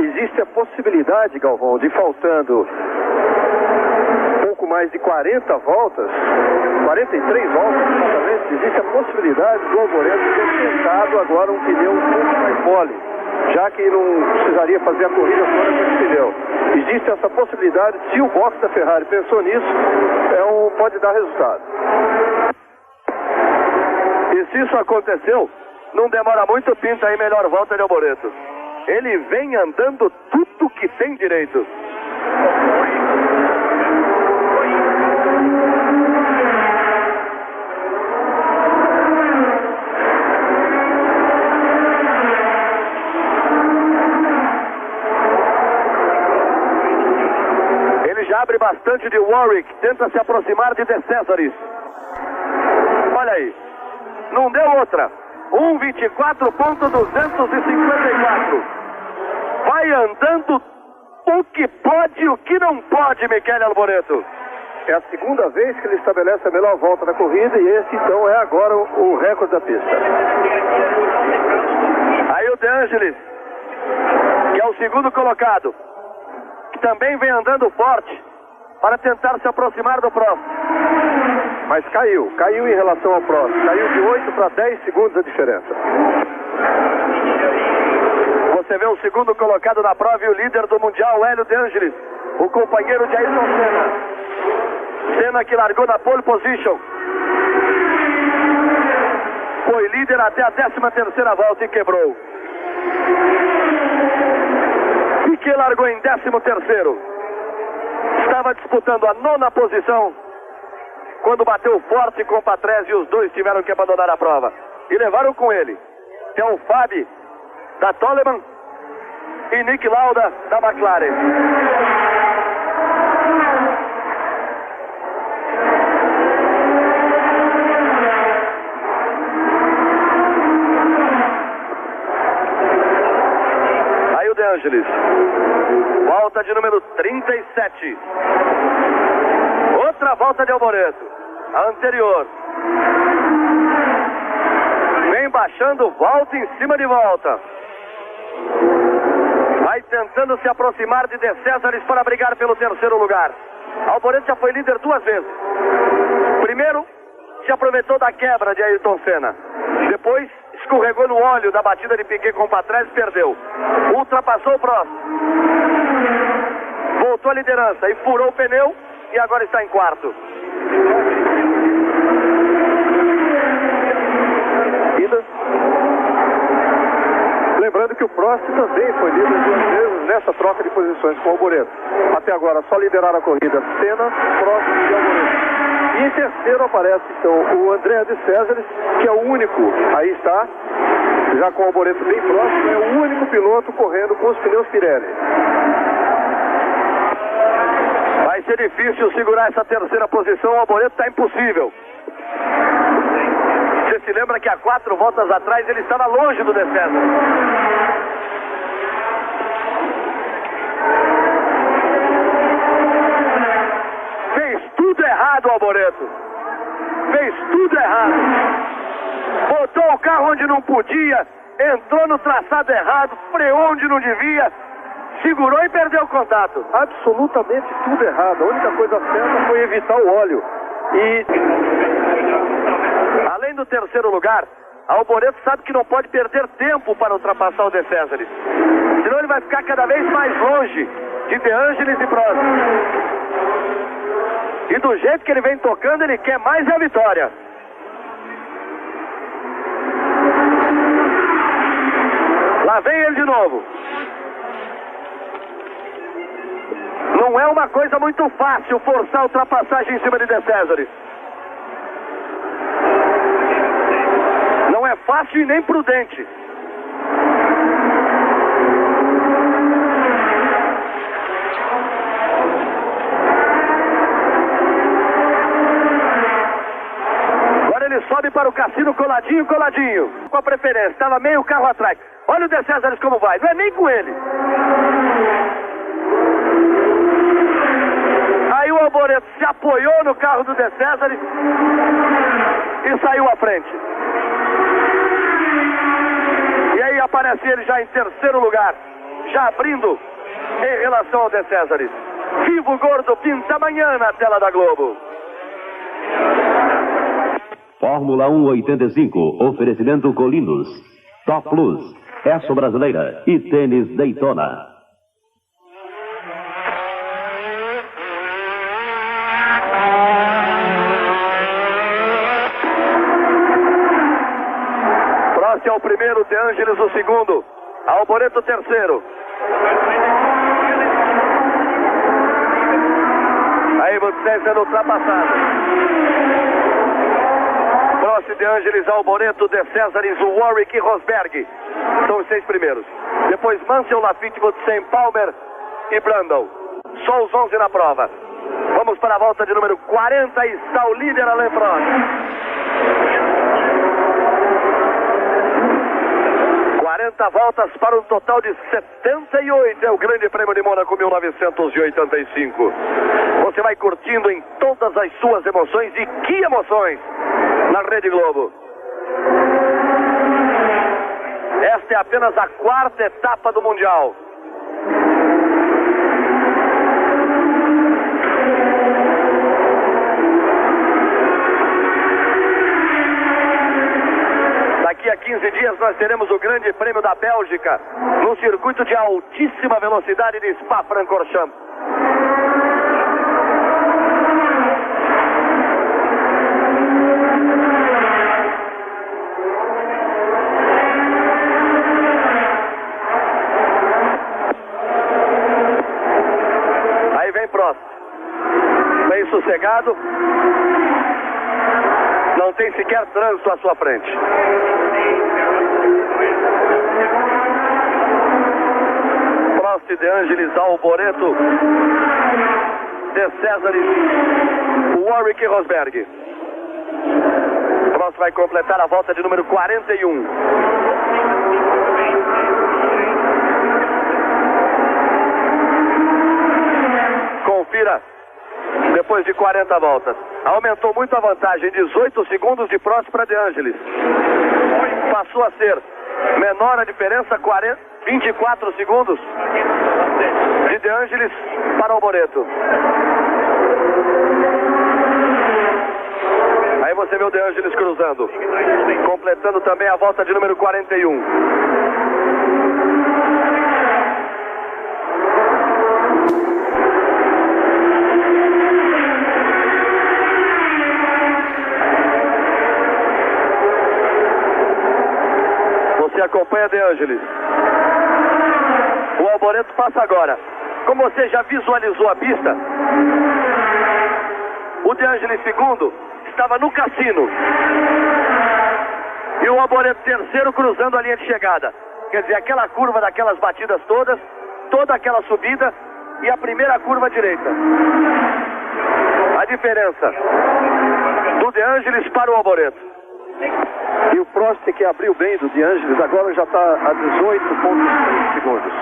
Existe a possibilidade, Galvão, de faltando pouco mais de 40 voltas, 43 voltas exatamente, existe a possibilidade do Alboreto ter tentado agora um pneu um pouco mais mole, já que não precisaria fazer a corrida fora com esse pneu. Existe essa possibilidade, se o box da Ferrari pensou nisso, pode dar resultado. E se isso aconteceu, não demora muito, pinta aí melhor volta de Alboreto. Ele vem andando tudo que tem direito. Ele já abre bastante de Warwick, tenta se aproximar de De Cesaris. Olha aí, não deu outra. 1:24.254. Vai andando o que pode e o que não pode, Michele Alboreto. É a segunda vez que ele estabelece a melhor volta da corrida e esse então é agora o recorde da pista. Aí o De Angelis, que é o segundo colocado, que também vem andando forte para tentar se aproximar do Prost. Mas caiu em relação ao Prost. Caiu de 8 para 10 segundos a diferença. Você vê o segundo colocado na prova e o líder do Mundial, Hélio De Angelis, o companheiro de Ayrton Senna. Senna que largou na pole position. Foi líder até a 13ª volta e quebrou. Piquet largou em 13º. Estava disputando a 9ª posição quando bateu forte com o Patrese e os dois tiveram que abandonar a prova. E levaram com ele Theo Fabi da Toleman e Nick Lauda da McLaren. Aí o De Angelis, volta de número 37. Outra volta de Alboreto, a anterior. Vem baixando volta em cima de volta. Vai tentando se aproximar de De Cesaris para brigar pelo 3º lugar. Alboreto já foi líder 2 vezes. Primeiro, se aproveitou da quebra de Ayrton Senna. Depois, escorregou no óleo da batida de Piquet com o Patrese e perdeu. Ultrapassou o Prost. Voltou à liderança e furou o pneu e agora está em 4º. Lembrando que o Prost também foi líder 2 vezes nessa troca de posições com o Alboreto. Até agora só lideraram a corrida Senna, Prost e Alboreto. E em terceiro aparece então o Andrea De Cesaris, que é o único, aí está, já com o Alboreto bem próximo, é o único piloto correndo com os pneus Pirelli. Vai ser difícil segurar essa 3ª posição, o Alboreto está impossível. Você se lembra que há 4 voltas atrás ele estava longe do De Cesaris. Alboreto. Fez tudo errado. Botou o carro onde não podia, entrou no traçado errado, freou onde não devia, segurou e perdeu o contato. Absolutamente tudo errado. A única coisa certa foi evitar o óleo. E além do terceiro lugar, Alboreto sabe que não pode perder tempo para ultrapassar o De Césares. Senão ele vai ficar cada vez mais longe de De Angelis e Prost. E do jeito que ele vem tocando, ele quer mais a vitória. Lá vem ele de novo. Não é uma coisa muito fácil forçar a ultrapassagem em cima de De Césares. Não é fácil e nem prudente. Agora ele sobe para o cassino coladinho, coladinho. Com a preferência, estava meio carro atrás. Olha o De Césares como vai, não é nem com ele. Aí o Alboreto se apoiou no carro do De Césares e saiu à frente. E aí aparece ele já em terceiro lugar, já abrindo em relação ao De Césares. Vivo Gordo pinta amanhã na tela da Globo. Fórmula 1 85, oferecimento Colinos, Top Plus, Esso Brasileira e Tênis Daytona. Prost é o primeiro, De Angelis o segundo, Alboreto o terceiro. Aí você sendo ultrapassado. Prost, De Angelis, Alboreto, De Césares, Warwick e Rosberg são os 6 primeiros. Depois Mansell, Lafitte, Woodsen, Palmer e Brundle. Só os 11 na prova. Vamos para a volta de número 40 e está o líder Alain Prost. 40 voltas para um total de 78. É o Grande Prêmio de Mônaco 1985. Você vai curtindo em todas as suas emoções, e que emoções, na Rede Globo. Esta é apenas a 4ª etapa do Mundial. Daqui a 15 dias nós teremos o Grande Prêmio da Bélgica no circuito de altíssima velocidade de Spa-Francorchamps. Aí vem Prost, bem sossegado, não tem sequer trânsito à sua frente. Prost, De Angelis, Alboreto, De Césares, Warwick e Rosberg. Prost vai completar a volta de número 41. Confira. Depois de 40 voltas, aumentou muito a vantagem, 18 segundos de Prost para De Angelis. Passou a ser menor a diferença, 24 segundos de De Angelis para Alboreto. Aí você vê o De Angelis cruzando, completando também a volta de número 41. Você acompanha De Angelis. O Alboreto passa agora. Como você já visualizou a pista, o De Angelis segundo estava no cassino e o Alboreto terceiro cruzando a linha de chegada. Quer dizer, aquela curva daquelas batidas todas, toda aquela subida e a primeira curva à direita. A diferença do De Angelis para o Alboreto. E o Prost, que abriu bem do De Angelis, agora já está a 18,6 segundos.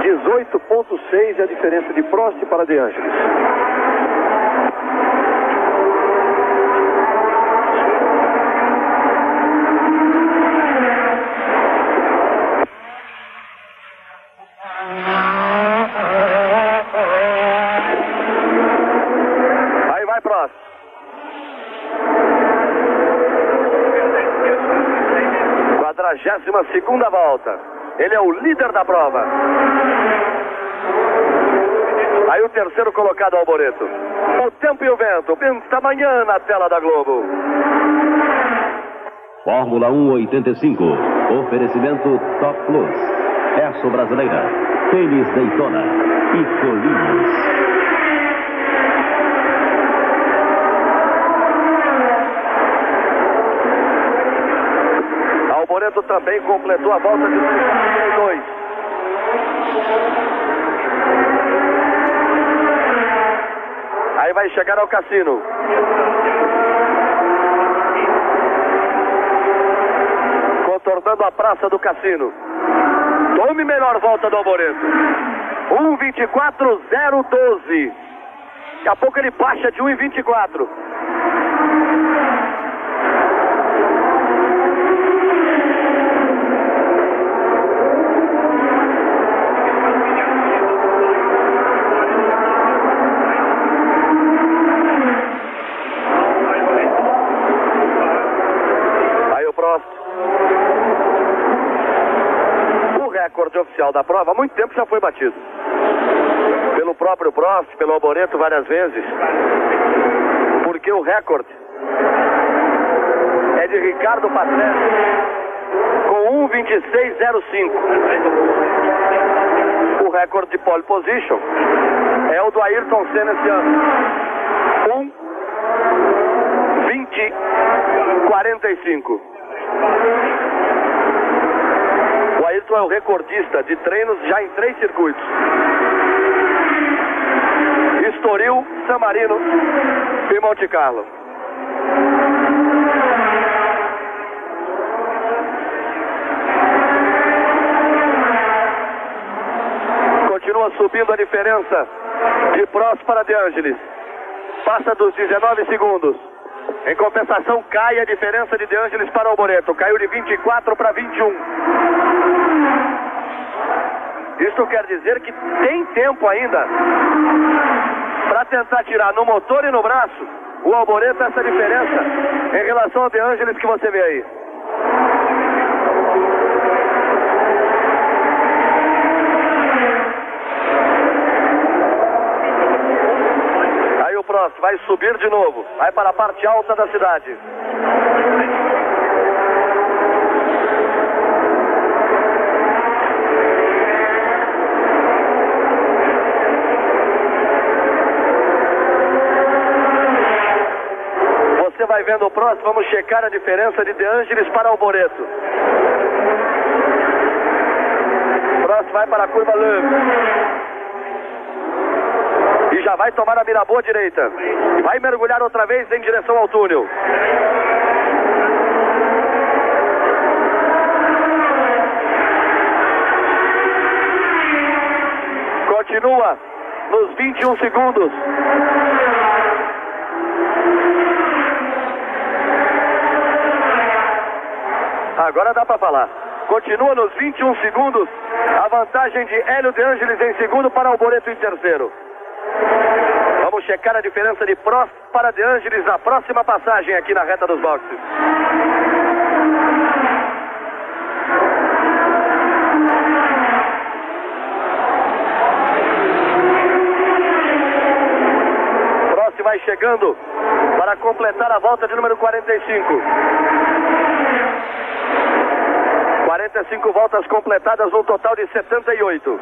18,6 é a diferença de Prost para De Angelis. 12ª volta. Ele é o líder da prova. Aí o terceiro colocado, Alboreto. O tempo e o vento, pinta amanhã na tela da Globo. Fórmula 1 85. Oferecimento Top Plus. Esso Brasileira. Tênis Daytona e Colinos. Alboreto também completou a volta de 32. Aí vai chegar ao cassino. Contornando a praça do cassino. Tome melhor volta do Alboreto. 1:24.012. Daqui a pouco ele baixa de 1:24. O recorde oficial da prova há muito tempo já foi batido pelo próprio Prost, pelo Alboreto várias vezes, porque o recorde é de Ricardo Patrese com 1:26.05. O recorde de pole position é o do Ayrton Senna esse ano, 1:20.45. O Ayrton é o recordista de treinos já em 3 circuitos: Estoril, San Marino e Monte Carlo. Continua subindo a diferença de Prost para De Angelis. Passa dos 19 segundos. Em compensação, cai a diferença de De Angelis para Alboreto. Caiu de 24 para 21. Isso quer dizer que tem tempo ainda para tentar tirar no motor e no braço o Alboreto essa diferença em relação ao De Angelis que você vê aí. O Prost vai subir de novo, vai para a parte alta da cidade. Você vai vendo o Prost, vamos checar a diferença de De Angelis para Alboreto. Prost vai para a curva Loeb. E já vai tomar a Mirabeau à direita. E vai mergulhar outra vez em direção ao túnel. Continua nos 21 segundos. Agora dá para falar. Continua nos 21 segundos. A vantagem de Hélio De Angelis em segundo para Alboreto em terceiro. Vamos checar a diferença de Prost para De Angelis na próxima passagem aqui na reta dos boxes. Prost vai chegando para completar a volta de número 45. 45 voltas completadas, um total de 78.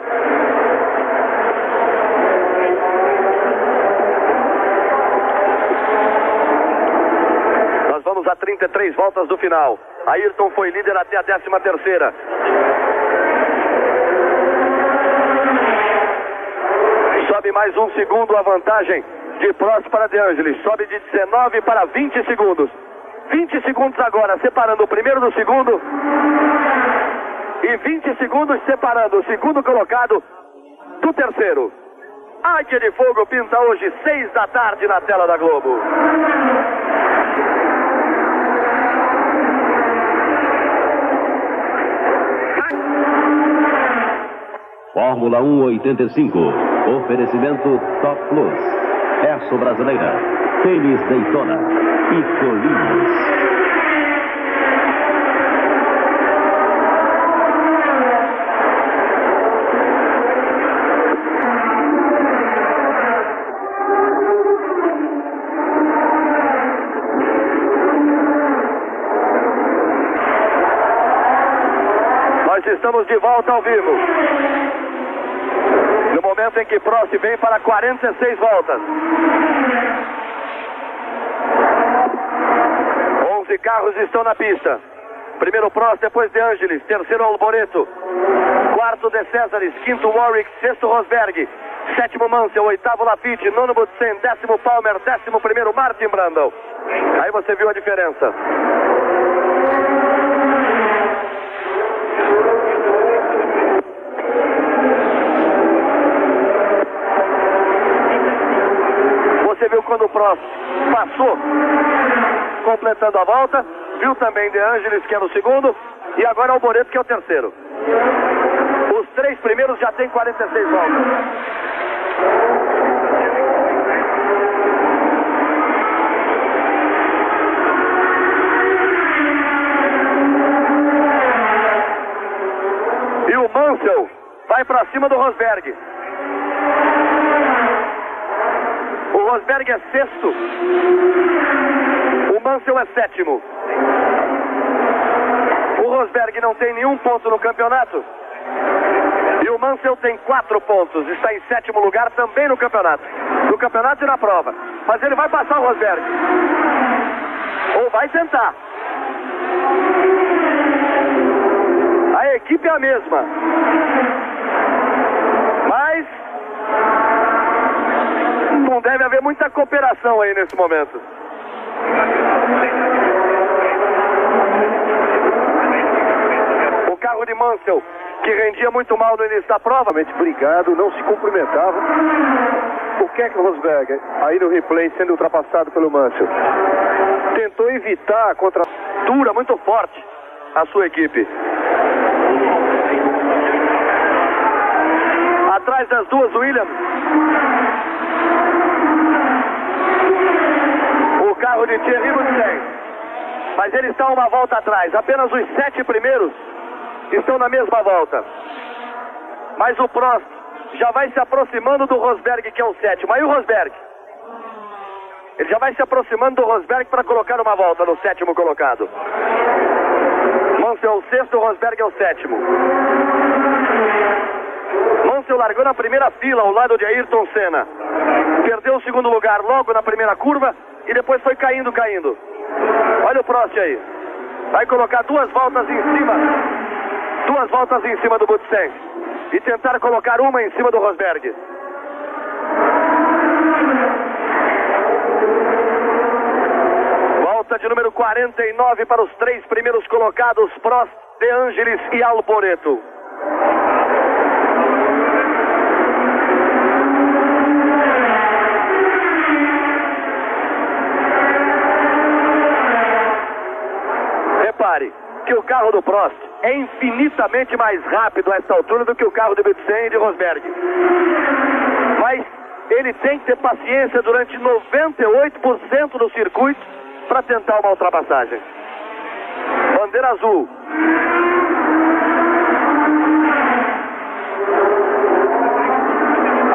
Vamos a 33 voltas do final. Ayrton foi líder até a 13ª. Sobe mais 1 segundo a vantagem de Prost para De Angelis. Sobe de 19 para 20 segundos. 20 segundos agora, separando o primeiro do segundo. E 20 segundos separando o segundo colocado do terceiro. Águia de Fogo pinta hoje, 6 da tarde na tela da Globo. Fórmula 1 85. Oferecimento Top Plus. Esso Brasileira. Tênis Daytona e Colinos. estamos de volta ao vivo. No momento em que Prost vem para 46 voltas. 11 carros estão na pista. Primeiro Prost, depois De Angelis, terceiro Alboreto, quarto De Cesaris, quinto Warwick, sexto Rosberg, sétimo Mansell, oitavo Lafitte, nono Butsen, décimo Palmer, décimo primeiro Martin Brundle. Aí você viu a diferença. Você viu quando o Prost passou, completando a volta, viu também De Angelis, que é o segundo, e agora Alboreto, que é o terceiro. Os três primeiros já têm 46 voltas. E o Mansell vai para cima do Rosberg. O Rosberg é sexto, o Mansell é sétimo. O Rosberg não tem nenhum ponto no campeonato e o Mansell tem 4 pontos, está em sétimo lugar também no campeonato e na prova. Mas ele vai passar o Rosberg, ou vai tentar. A equipe é a mesma, mas não deve haver muita cooperação aí nesse momento. O carro de Mansell, que rendia muito mal no início da prova, brigado, não se cumprimentavam. O que é que o Rosberg, aí no replay, sendo ultrapassado pelo Mansell, tentou evitar a dura muito forte a sua equipe. Atrás das duas Williams, o carro de Thierry Boutsen, mas ele está uma volta atrás. Apenas os 7 primeiros estão na mesma volta. Mas o Prost já vai se aproximando do Rosberg, que é o sétimo. Aí o Rosberg, ele já vai se aproximando do Rosberg para colocar uma volta no sétimo colocado. Mansell é o sexto, o Rosberg é o sétimo. Mansell largou na primeira fila ao lado de Ayrton Senna. Perdeu o segundo lugar logo na primeira curva e depois foi caindo. Olha o Prost aí. Vai colocar 2 voltas em cima do Boutsen e tentar colocar uma em cima do Rosberg. Volta de número 49 para os 3 primeiros colocados, Prost, De Angelis e Alboreto. Repare que o carro do Prost é infinitamente mais rápido a esta altura do que o carro de Boutsen e de Rosberg. Mas ele tem que ter paciência durante 98% do circuito para tentar uma ultrapassagem. Bandeira azul.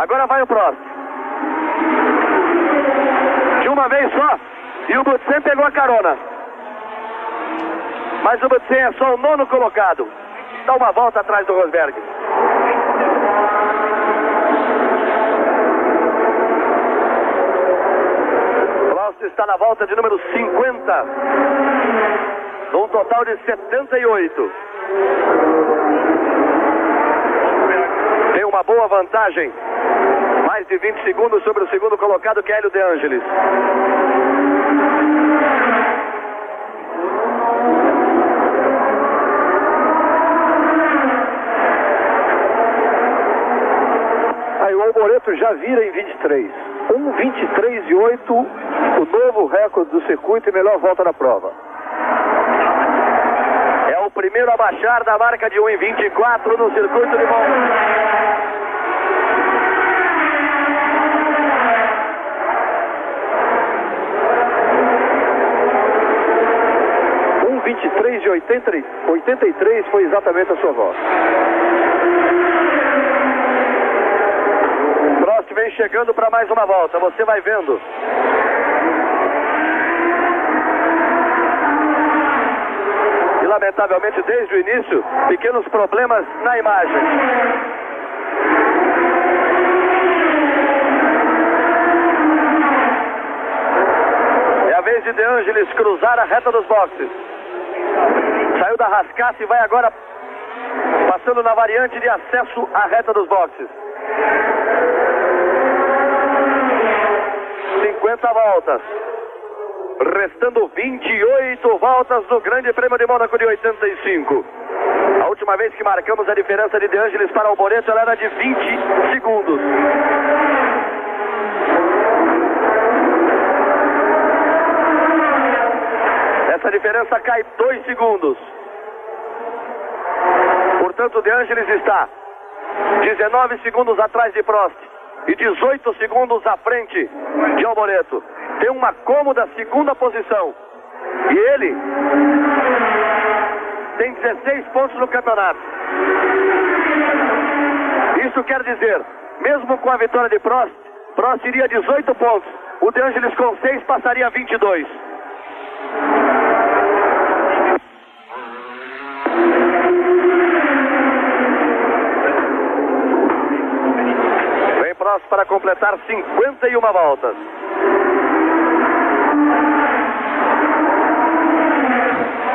Agora vai o Prost. De uma vez só. E o Boutsen pegou a carona. Mas o Boutsen é só o 9º colocado. Dá uma volta atrás do Rosberg. Prost está na volta de número 50. Num total de 78. Tem uma boa vantagem. Mais de 20 segundos sobre o segundo colocado, que é Hélio De Angelis. O Alboreto já vira em 23. 1:23:8, o novo recorde do circuito e melhor volta na prova. É o primeiro a baixar da marca de 1:24 no circuito de Monza. Um 23:83 foi exatamente a sua volta. Prost vem chegando para mais uma volta, você vai vendo. E lamentavelmente desde o início, pequenos problemas na imagem. É a vez de De Angelis cruzar a reta dos boxes. Saiu da rascaça e vai agora passando na variante de acesso à reta dos boxes. 50 voltas. Restando 28 voltas no Grande Prêmio de Mônaco de 85. A última vez que marcamos a diferença de De Angelis para Alboreto, ela era de 20 segundos. Essa diferença cai 2 segundos. Portanto, De Angelis está 19 segundos atrás de Prost e 18 segundos à frente de Alboreto. Tem uma cômoda segunda posição. E ele tem 16 pontos no campeonato. Isso quer dizer, mesmo com a vitória de Prost, Prost iria 18 pontos. O De Angelis com 6 passaria a 22. Vem Prost para completar 51 voltas.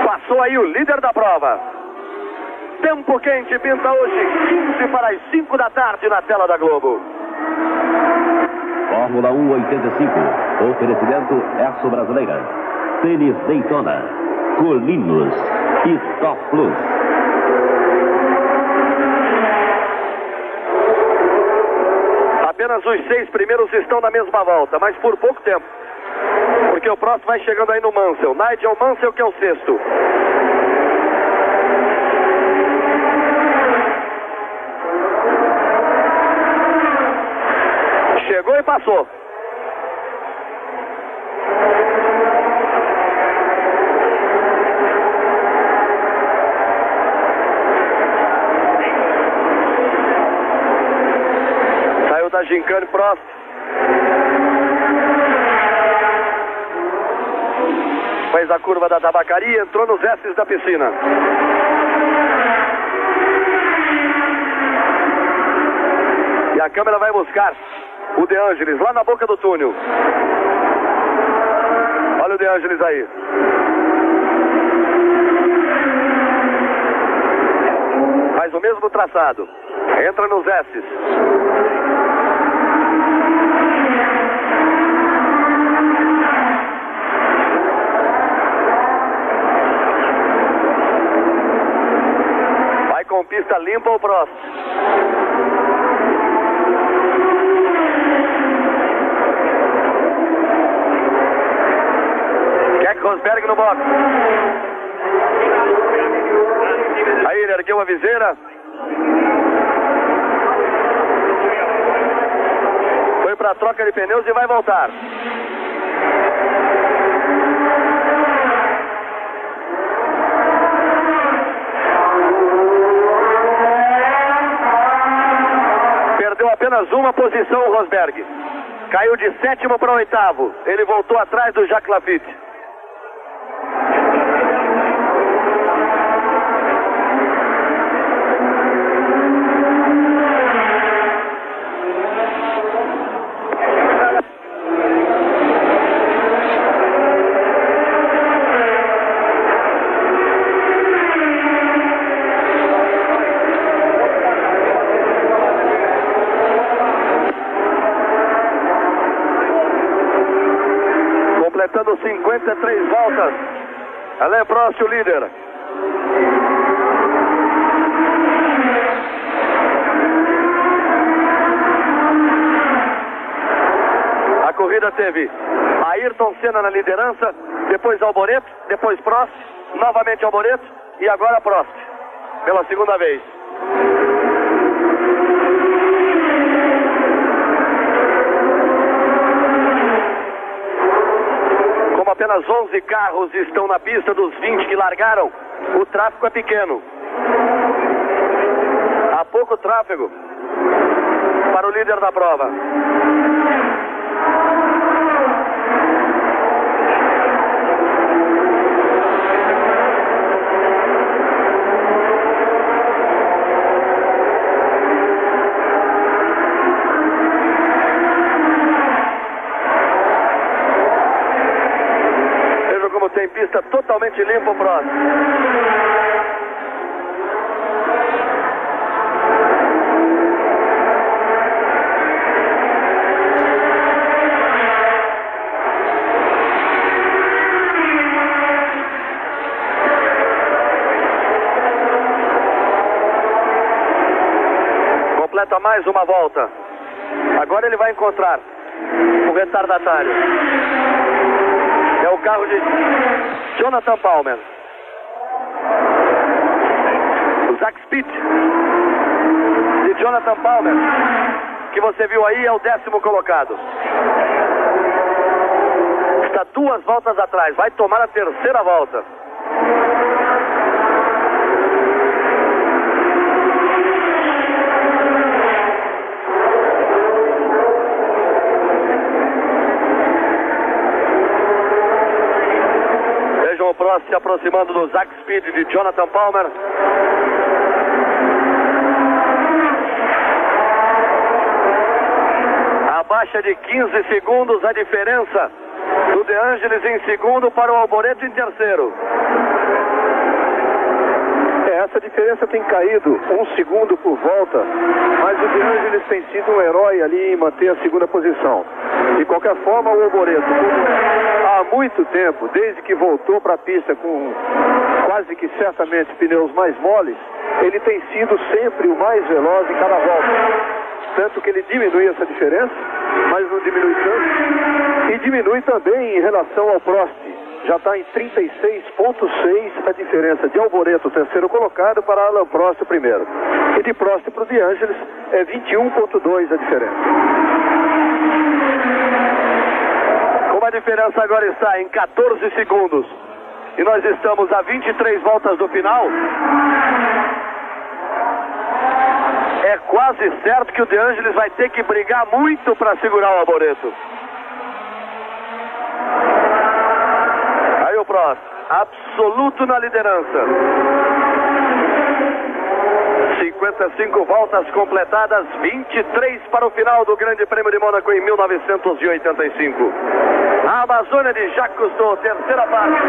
Passou aí o líder da prova. Tempo quente pinta hoje, 15 para as 5 da tarde na tela da Globo. Fórmula 1 85. Oferecimento Esso Brasileira. Tênis Daytona. Colinos e Top Plus. Apenas os 6 primeiros estão na mesma volta, mas por pouco tempo. Porque o próximo vai chegando aí no Mansell. Nigel Mansell, que é o 6º. Chegou e passou. Saiu da gincana Prost. Fez a curva da tabacaria, entrou nos S's da piscina. E a câmera vai buscar o De Angelis lá na boca do túnel. Olha o De Angelis aí. Faz o mesmo traçado. Entra nos S's. Com pista limpa o Prost. Keck Rosberg no box. Aí ele ergueu a viseira. Foi para a troca de pneus e vai voltar. Apenas uma posição o Rosberg. Caiu de 7º para 8º. Ele voltou atrás do Jacques Lafitte. Completando 53 voltas. Alain Prost, o líder. A corrida teve Ayrton Senna na liderança, depois Alboreto, depois Prost, novamente Alboreto e agora Prost, pela segunda vez. Apenas 11 carros estão na pista dos 20 que largaram. O tráfego é pequeno. Há pouco tráfego para o líder da prova. em pista totalmente limpo o Prost. Completa mais uma volta. Agora ele vai encontrar o retardatário. É o carro de Jonathan Palmer. O Zach Speed de Jonathan Palmer, que você viu aí, é o 10º colocado. Está 2 voltas atrás, vai tomar a 3ª volta. O Prost se aproximando do Zach Speed de Jonathan Palmer. Abaixa de 15 segundos a diferença do De Angelis em segundo para o Alboreto em terceiro. Essa diferença tem caído 1 segundo por volta, mas o De Angelis tem sido um herói ali em manter a 2ª posição. De qualquer forma, o Alboreto, há muito tempo, desde que voltou para a pista com quase que certamente pneus mais moles, ele tem sido sempre o mais veloz em cada volta. Tanto que ele diminui essa diferença, mas não diminui tanto, e diminui também em relação ao Prost. Já está em 36,6 a diferença de Alboreto, 3º colocado, para Alain Prost, o 1º. E de Prost para o De Angelis é 21,2 a diferença. Como a diferença agora está em 14 segundos e nós estamos a 23 voltas do final, é quase certo que o De Angelis vai ter que brigar muito para segurar o Alboreto. Aí o Prost, absoluto na liderança. 55 voltas completadas, 23 para o final do Grande Prêmio de Mônaco em 1985. A Amazônia de Jacques Cousteau, 3ª parte,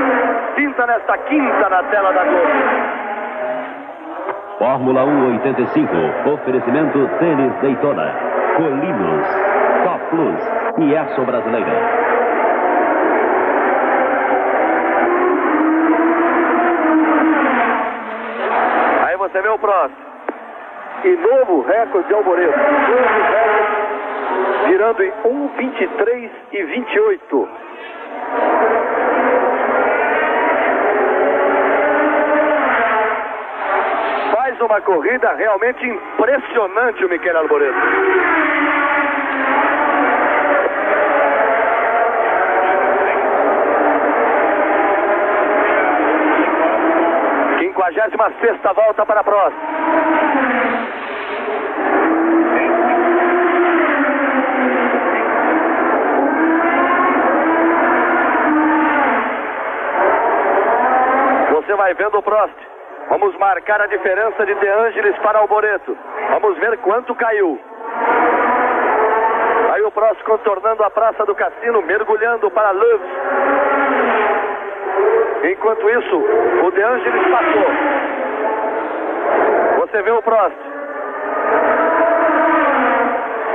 pinta nesta 5ª na tela da Globo. Fórmula 1 85, oferecimento Tênis Daytona, Colinos, Top Plus e Aço Brasileira. Você vê o Prost. E novo recorde de Alboreto. Novo recorde, girando em 1:23 e 28. Faz uma corrida realmente impressionante o Michele Alboreto. A 26ª volta para Prost. Você vai vendo o Prost. Vamos marcar a diferença de De Angelis para Alboreto. Vamos ver quanto caiu. Aí o Prost contornando a Praça do Cassino, mergulhando para Loews. Enquanto isso, o De Angelis passou. Você vê o Prost.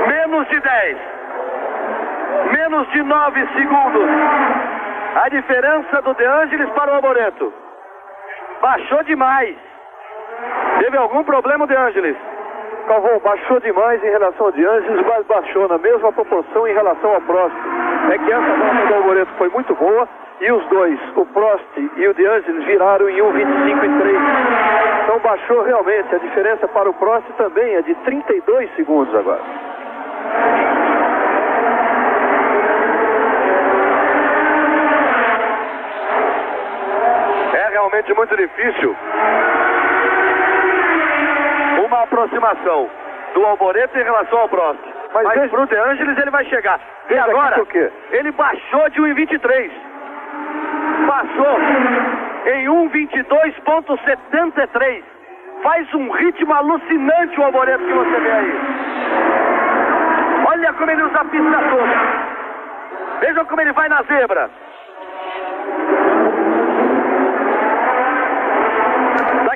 Menos de 10. Menos de 9 segundos. A diferença do De Angelis para o Alboreto. Baixou demais. Teve algum problema o De Angelis? Calvão, baixou demais em relação ao De Angelis, mas baixou na mesma proporção em relação ao Prost. É que essa volta do Alboreto foi muito boa. E os dois, o Prost e o De Angelis, viraram em 1:25 e 3. Então baixou realmente. A diferença para o Prost também é de 32 segundos agora. É realmente muito difícil uma aproximação do Alboreto em relação ao Prost. Mas para o De Angelis ele vai chegar. E agora, ele baixou de 1:23. Passou em 1:22,73. Faz um ritmo alucinante o Alboreto que você vê aí. Olha como ele usa a pista toda. Vejam como ele vai na zebra.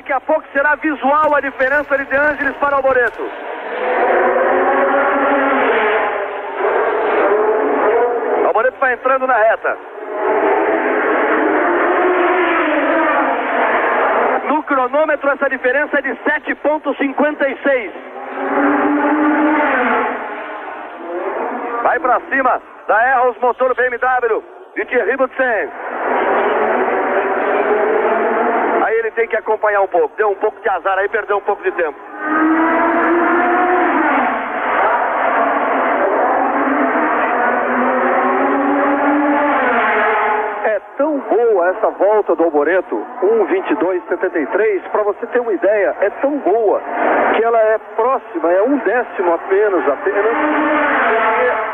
Daqui a pouco será visual a diferença de De Angelis para o Alboreto. O Alboreto vai entrando na reta. No cronômetro essa diferença é de 7,56. Vai pra cima da Arrows motor BMW de Thierry Boutsen. Aí ele tem que acompanhar um pouco. Deu um pouco de azar aí, perdeu um pouco de tempo. É tão boa essa volta do Alboreto, 1:22,73, para você ter uma ideia, é tão boa que ela é próxima, é 1/10 apenas,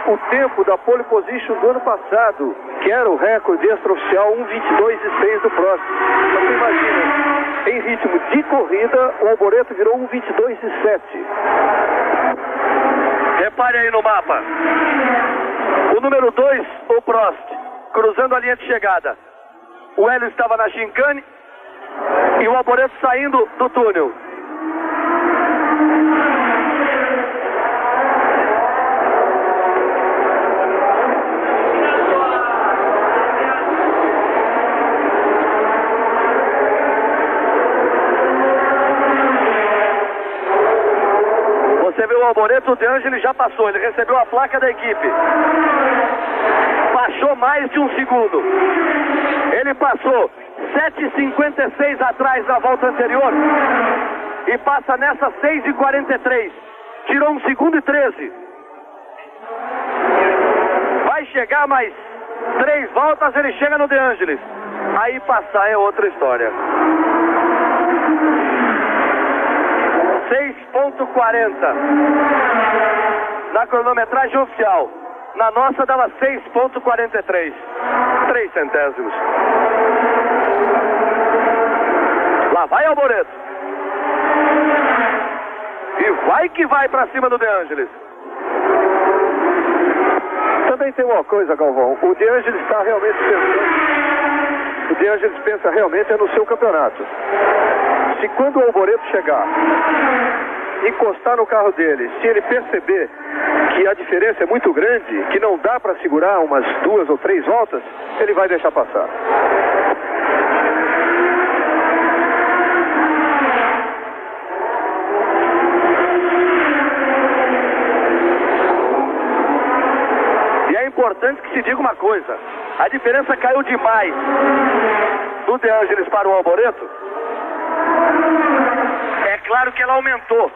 o tempo da pole position do ano passado, que era o recorde extraoficial, 1:22,6 do próximo. Então você imagina, em ritmo de corrida, o Alboreto virou 1:22,7. Repare aí no mapa. O número 2, o Prost, cruzando a linha de chegada. O Hélio estava na chicane e o Alboreto saindo do túnel. Você vê o Alboreto, o De Angelis já passou, ele recebeu a placa da equipe. Baixou mais de um segundo. Ele passou 7,56 atrás da volta anterior e passa nessa 6,43. Tirou 1 segundo e 13. Vai chegar mais 3 voltas, ele chega no De Angelis. Aí passar é outra história. 6,40 na cronometragem oficial. Na nossa dava 6,43. 3 centésimos. Lá vai Alboreto. E vai que vai pra cima do De Angelis. Também tem uma coisa, Galvão. O De Angelis está realmente pensando. O De Angelis pensa realmente no seu campeonato. Se quando o Alboreto chegar, encostar no carro dele, se ele perceber que a diferença é muito grande, que não dá para segurar umas 2 ou 3 voltas, ele vai deixar passar. E é importante que se diga uma coisa: a diferença caiu demais do De Angelis para o Alboreto. É claro que ela aumentou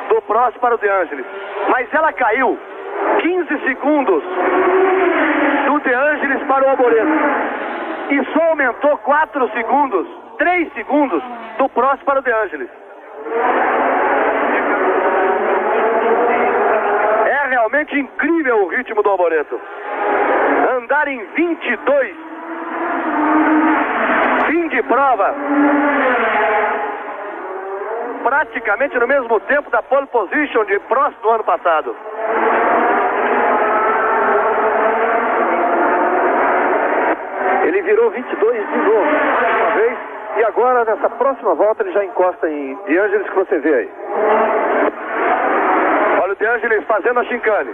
do Prost para o De Angelis, mas ela caiu 15 segundos do De Angelis para o Alboreto e só aumentou 4 segundos, 3 segundos do Prost para o De Angelis. É realmente incrível o ritmo do Alboreto. Andar em 22, fim de prova, praticamente no mesmo tempo da pole position de Prost do ano passado. Ele virou 22 de novo, uma vez, e agora nessa próxima volta ele já encosta em De Angelis, que você vê aí. Olha o De Angelis fazendo a chicane.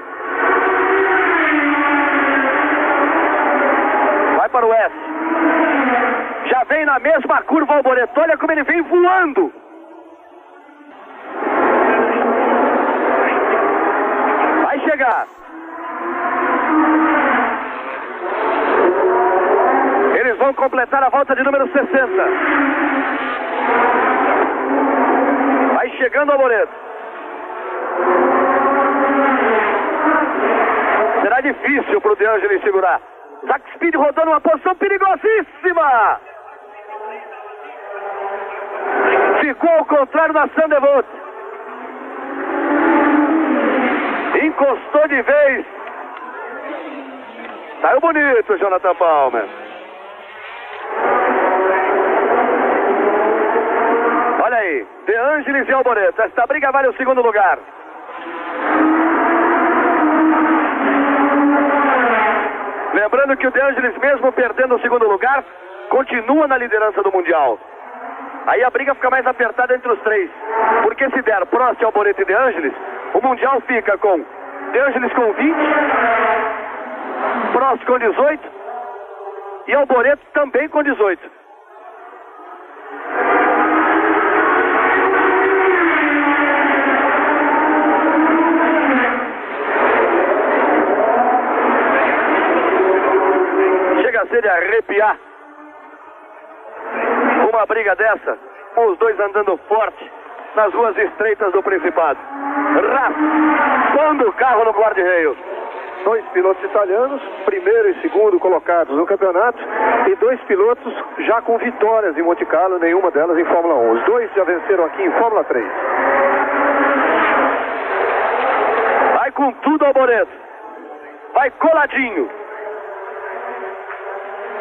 Vai para o S. Já vem na mesma curva o Alboreto, olha como ele vem voando. Vai chegar. Eles vão completar a volta de número 60. Vai chegando o Alboreto. Será difícil para o De Angelis segurar. Zak Speed rodando uma posição perigosíssima. Ficou ao contrário da Sandevot. Encostou de vez. Saiu bonito, Jonathan Palmer. Olha aí, De Angelis e Alboreto. Esta briga vale o segundo lugar. Lembrando que o De Angelis, mesmo perdendo o segundo lugar, continua na liderança do Mundial. Aí a briga fica mais apertada entre os três. Porque se der Prost, Alboreto e De Angelis, o Mundial fica com De Angelis com 20, Prost com 18 e Alboreto também com 18. Chega a ser de arrepiar uma briga dessa, com os dois andando forte nas ruas estreitas do Principado. Raspando o carro no guarda-reio. 2 pilotos italianos, primeiro e segundo colocados no campeonato, e 2 pilotos já com vitórias em Monte Carlo, nenhuma delas em Fórmula 1. Os 2 já venceram aqui em Fórmula 3. Vai com tudo, Alboreto. Vai coladinho.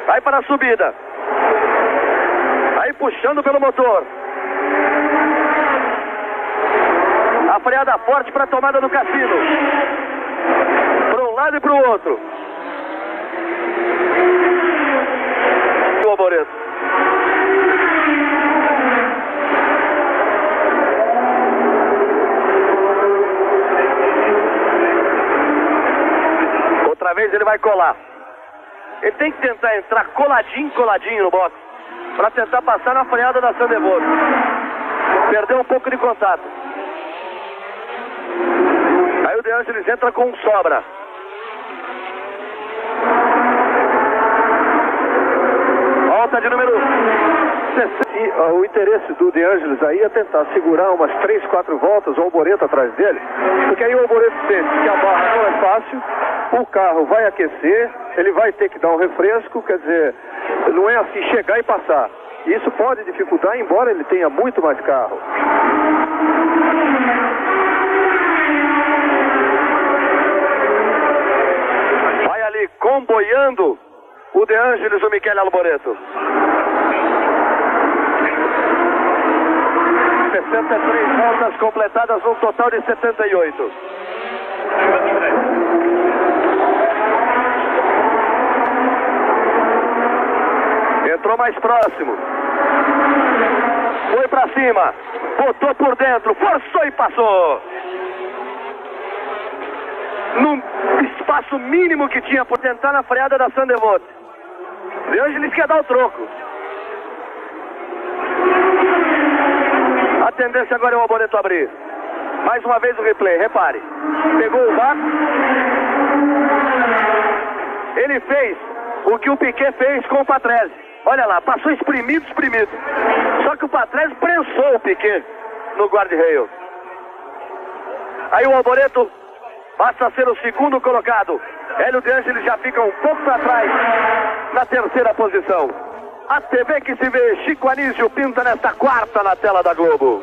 Vai para a subida. Vai puxando pelo motor. A freada forte para a tomada do Cassino. Para um lado e para o outro. O Alboreto. Outra vez ele vai colar. Ele tem que tentar entrar coladinho no box, para tentar passar na freada da Sandevot. Perdeu um pouco de contato. Aí o De Angelis entra com sobra. Volta de número 60. E o interesse do De Angelis aí é tentar segurar umas 3, 4 voltas, o Alboreto atrás dele, porque aí o Alboreto sente que a barra não é fácil, o carro vai aquecer, ele vai ter que dar um refresco, quer dizer, não é assim chegar e passar. Isso pode dificultar, embora ele tenha muito mais carro. Vai ali comboiando o De Angelis, o Michele Alboreto. 63 voltas completadas, um total de 78. Entrou mais próximo. Foi pra cima. Botou por dentro. Forçou e passou. Num espaço mínimo que tinha por tentar na freada da Sandevot. De Angelis quer dar o troco. A tendência agora é o Alboreto abrir. Mais uma vez o replay, repare. Pegou o vácuo. Ele fez o que o Piquet fez com o Patrese. Olha lá, passou espremido. Só que o Patrese prensou o Piquet no guarda-reio. Aí o Alboreto passa a ser o segundo colocado. Hélio De Angelis já fica um pouco para trás na terceira posição. A TV que se vê, Chico Anísio pinta nesta quarta na tela da Globo.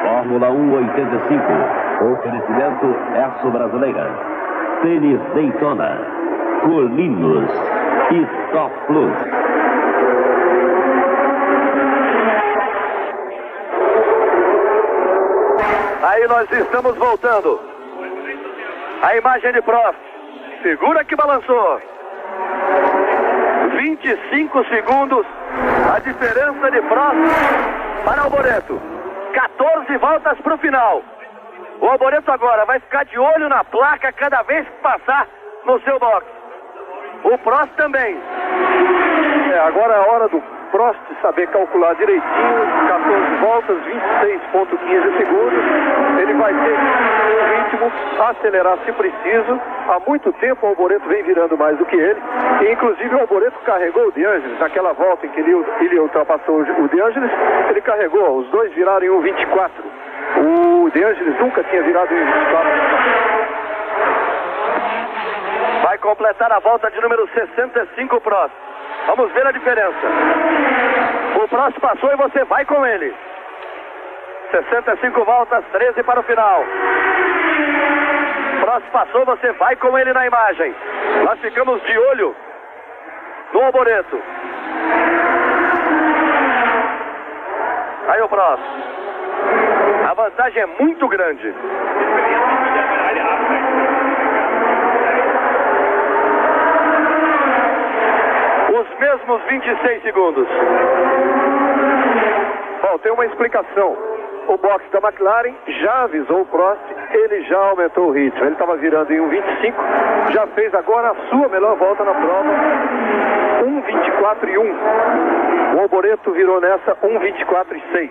Fórmula 1 85. Oferecimento Erso Brasileira. Tênis Daytona. Colinos e Top Plus. Aí nós estamos voltando. A imagem de Prost. Segura que balançou. 25 segundos. A diferença de Prost para Alboreto. 14 voltas para o final. O Alboreto agora vai ficar de olho na placa cada vez que passar no seu box. O Prost também. Agora é a hora do Prost saber calcular direitinho. 14 voltas, 26,15 segundos. Ele vai ter o ritmo, acelerar se preciso. Há muito tempo o Alboreto vem virando mais do que ele. E inclusive o Alboreto carregou o De Angelis naquela volta em que ele ultrapassou o De Angelis. Ele carregou, os dois viraram em 1,24. O De Angelis nunca tinha virado em 1,24. Vai completar a volta de número 65 o Prost. Vamos ver a diferença. O Prost passou e você vai com ele. 65 voltas, 13 para o final. Prost passou, você vai com ele na imagem. Nós ficamos de olho no Alboreto. Aí o Prost. A vantagem é muito grande. Os mesmos 26 segundos. Bom, tem uma explicação. O box da McLaren já avisou o Prost, ele já aumentou o ritmo. Ele estava virando em 1,25, já fez agora a sua melhor volta na prova, 1,24,1. O Alboreto virou nessa 1,24,6.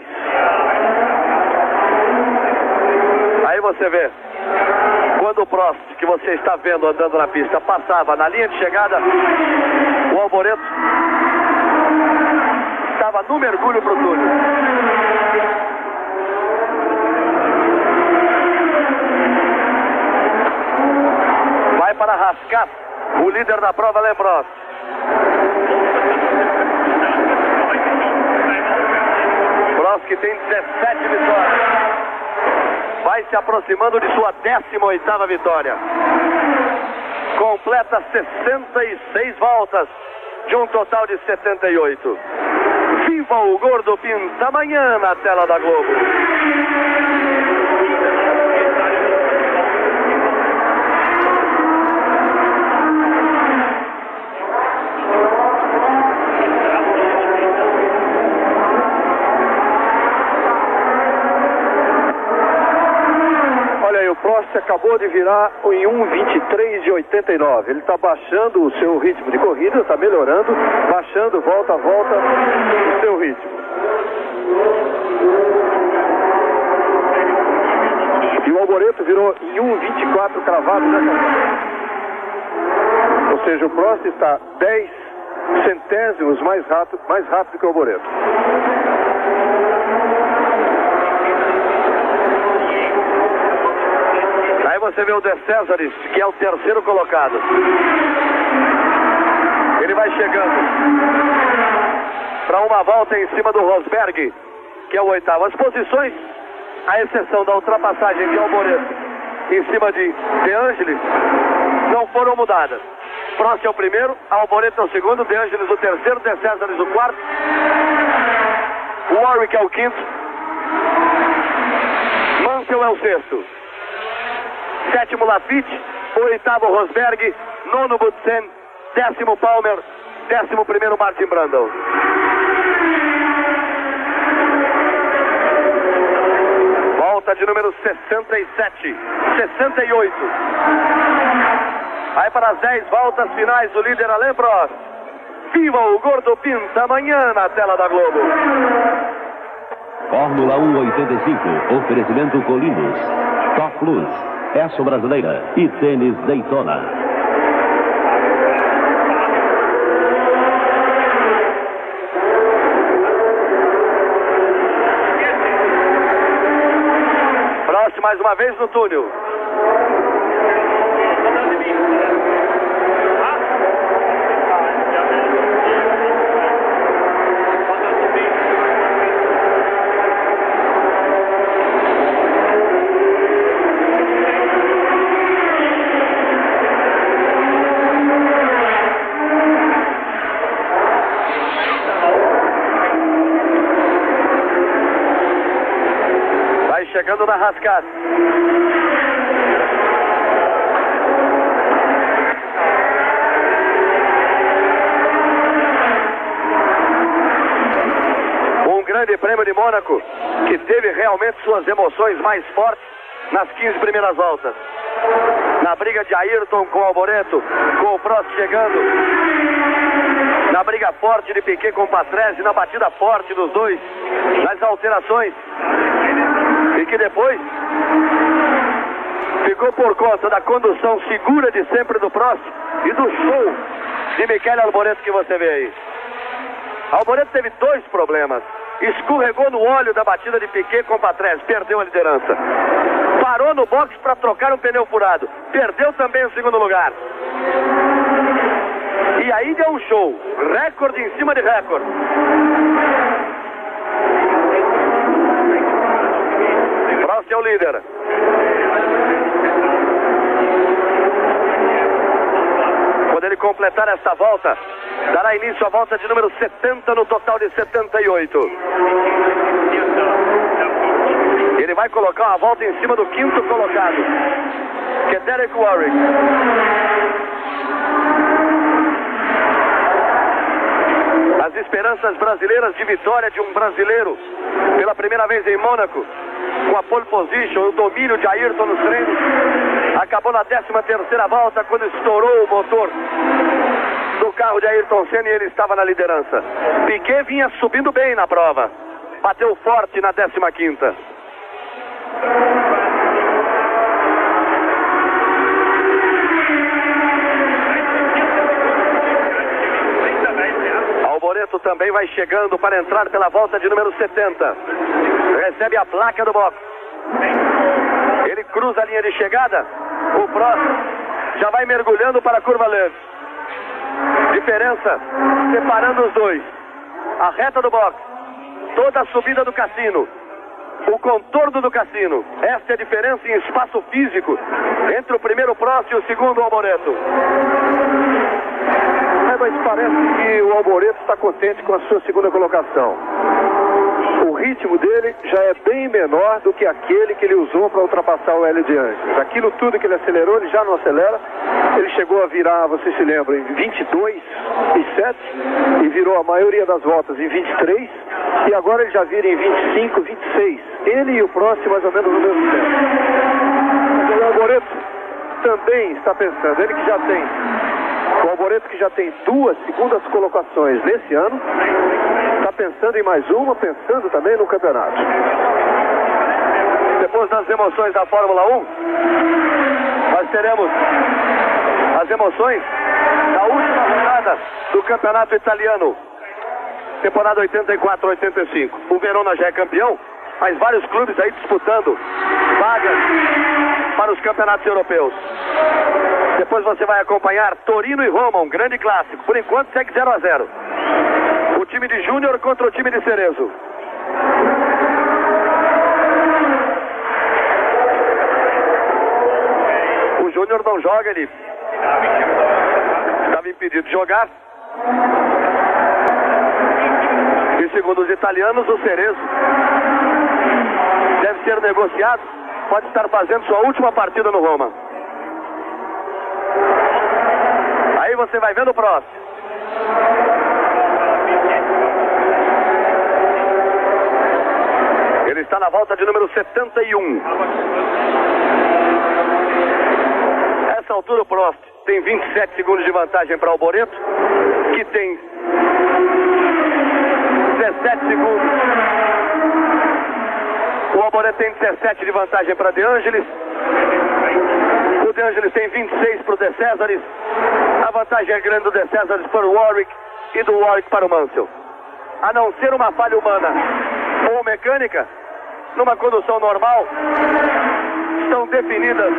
Aí você vê, quando o Prost, que você está vendo andando na pista, passava na linha de chegada, o Alboreto estava no mergulho para o túnel. Vai para Rascat, o líder da prova, Alain Prost. Prost, que tem 17 vitórias, vai se aproximando de sua 18ª vitória. Completa 66 voltas de um total de 78. Viva o Gordo Pinta amanhã na tela da Globo. Olha aí, o Prost acabou de virar em 1,23,89. Ele está baixando o seu ritmo de corrida, está melhorando, baixando volta a volta o seu ritmo. E o Alboreto virou em 1,24 cravado nessa volta. Ou seja, o Prost está 10 centésimos mais rápido que o Alboreto. Aí você vê o De Cesaris, que é o terceiro colocado. Ele vai chegando para uma volta em cima do Rosberg, que é o oitavo. As posições, à exceção da ultrapassagem de Alboreto em cima de De Angelis, não foram mudadas. Prost é o primeiro, Alboreto é o segundo, De Angelis o terceiro, De Cesaris o quarto, Warwick é o quinto, Mansell é o sexto, sétimo Lafitte, oitavo Rosberg, nono Butsen, décimo Palmer, 11º Martin Brundle. Volta de número 67, 68. Vai para as 10 voltas finais o líder Alain Prost. Viva o Gordo Pinta amanhã na tela da Globo. Fórmula 1 85, oferecimento Colinos, Top Plus, Esso Brasileira e Tênis Daytona. Prost mais uma vez no túnel. Chegando na Rascat. Um grande prêmio de Mônaco que teve realmente suas emoções mais fortes nas 15 primeiras voltas. Na briga de Ayrton com Alboreto, com o Prost chegando. Na briga forte de Piquet com Patrese, na batida forte dos dois, nas alterações. E que depois ficou por conta da condução segura de sempre do Prost e do show de Michele Alboreto que você vê aí. Alboreto teve dois problemas. Escorregou no óleo da batida de Piquet com Patrese, perdeu a liderança. Parou no box para trocar um pneu furado, perdeu também o segundo lugar. E aí deu um show, recorde em cima de recorde. Prost é o líder. ele completar esta volta, dará início à volta de número 70 no total de 78. Ele vai colocar uma volta em cima do quinto colocado, que é Derek Warwick. As esperanças brasileiras de vitória de um brasileiro pela primeira vez em Mônaco, com a pole position, o domínio de Ayrton nos treinos, acabou na 13ª volta quando estourou o motor do carro de Ayrton Senna e ele estava na liderança. Piquet vinha subindo bem na prova, bateu forte na 15ª. Alboreto também vai chegando para entrar pela volta de número 70. Recebe a placa do box. Ele cruza a linha de chegada. O próximo já vai mergulhando para a curva leve. Diferença separando os dois. A reta do box, toda a subida do cassino, o contorno do cassino. Esta é a diferença em espaço físico entre o primeiro Prost e o segundo Alboreto. Mas parece que o Alboreto está contente com a sua segunda colocação. O ritmo dele já é bem menor do que aquele que ele usou para ultrapassar o Hélio de Angelis. Aquilo tudo que ele acelerou, ele já não acelera. Ele chegou a virar, vocês se lembram, em 22,7 e virou a maioria das voltas em 23 e agora ele já vira em 25, 26. Ele e o Prost mais ou menos no mesmo tempo. Mas o Alboreto também está pensando, ele que já tem, o Alboreto que já tem 2 segundas colocações nesse ano, está pensando em mais uma, pensando também no campeonato. Depois das emoções da Fórmula 1, nós teremos as emoções da última rodada do campeonato italiano, temporada 84-85. O Verona já é campeão, mas vários clubes aí disputando vagas para os campeonatos europeus. Depois você vai acompanhar Torino e Roma, um grande clássico. Por enquanto segue 0-0. O time de Júnior contra o time de Cerezo. O Júnior não joga, ele estava impedido de jogar. E segundo os italianos, o Cerezo deve ser negociado, pode estar fazendo sua última partida no Roma. Aí você vai vendo o próximo. Ele está na volta de número 71. Essa altura o Prost tem 27 segundos de vantagem para o Alboreto, que tem 17 segundos. O Alboreto tem 17 de vantagem para De Angelis. O De Angelis tem 26 para o De Cesaris. A vantagem é grande do De Cesaris para o Warwick e do Warwick para o Mansell. A não ser uma falha humana ou mecânica, numa condução normal, estão definidas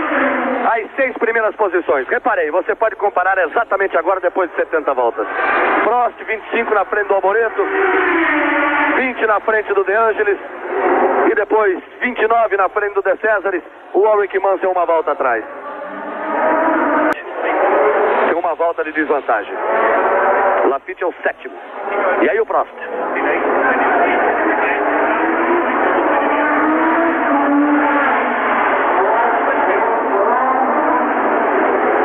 as 6 primeiras posições. Reparei, você pode comparar exatamente agora, depois de 70 voltas. Prost 25 na frente do Alboreto, 20 na frente do De Angelis e depois 29 na frente do De Cesaris. O Warwick e Mansell uma volta atrás. Tem uma volta de desvantagem. Lafitte é o 7º. E aí o Prost.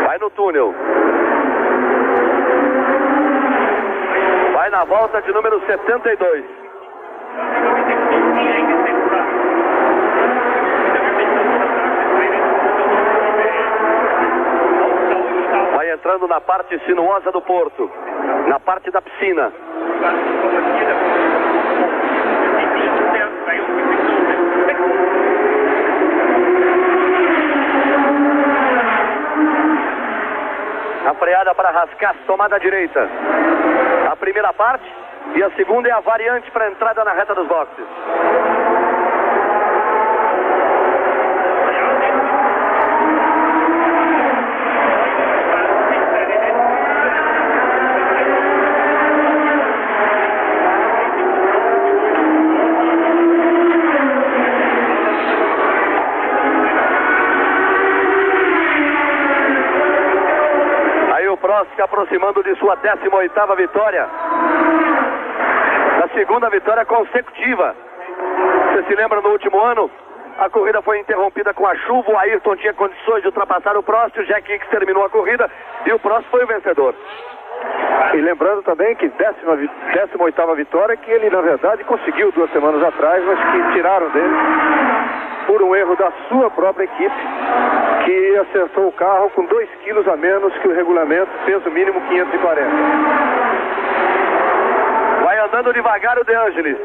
Vai no túnel. Vai na volta de número 72. Vai entrando na parte sinuosa do porto, na parte da piscina. A freada para rascar, tomada à direita. A primeira parte e a segunda é a variante para a entrada na reta dos boxes. Prost se aproximando de sua 18ª vitória. Da segunda vitória consecutiva. Você se lembra, no último ano, a corrida foi interrompida com a chuva, o Ayrton tinha condições de ultrapassar o Prost, o Jack Hicks terminou a corrida e o Prost foi o vencedor. E lembrando também que 18ª vitória que ele na verdade conseguiu 2 semanas atrás, mas que tiraram dele por um erro da sua própria equipe, que acertou o carro com 2 quilos a menos que o regulamento, peso mínimo 540. Vai andando devagar o De Angelis,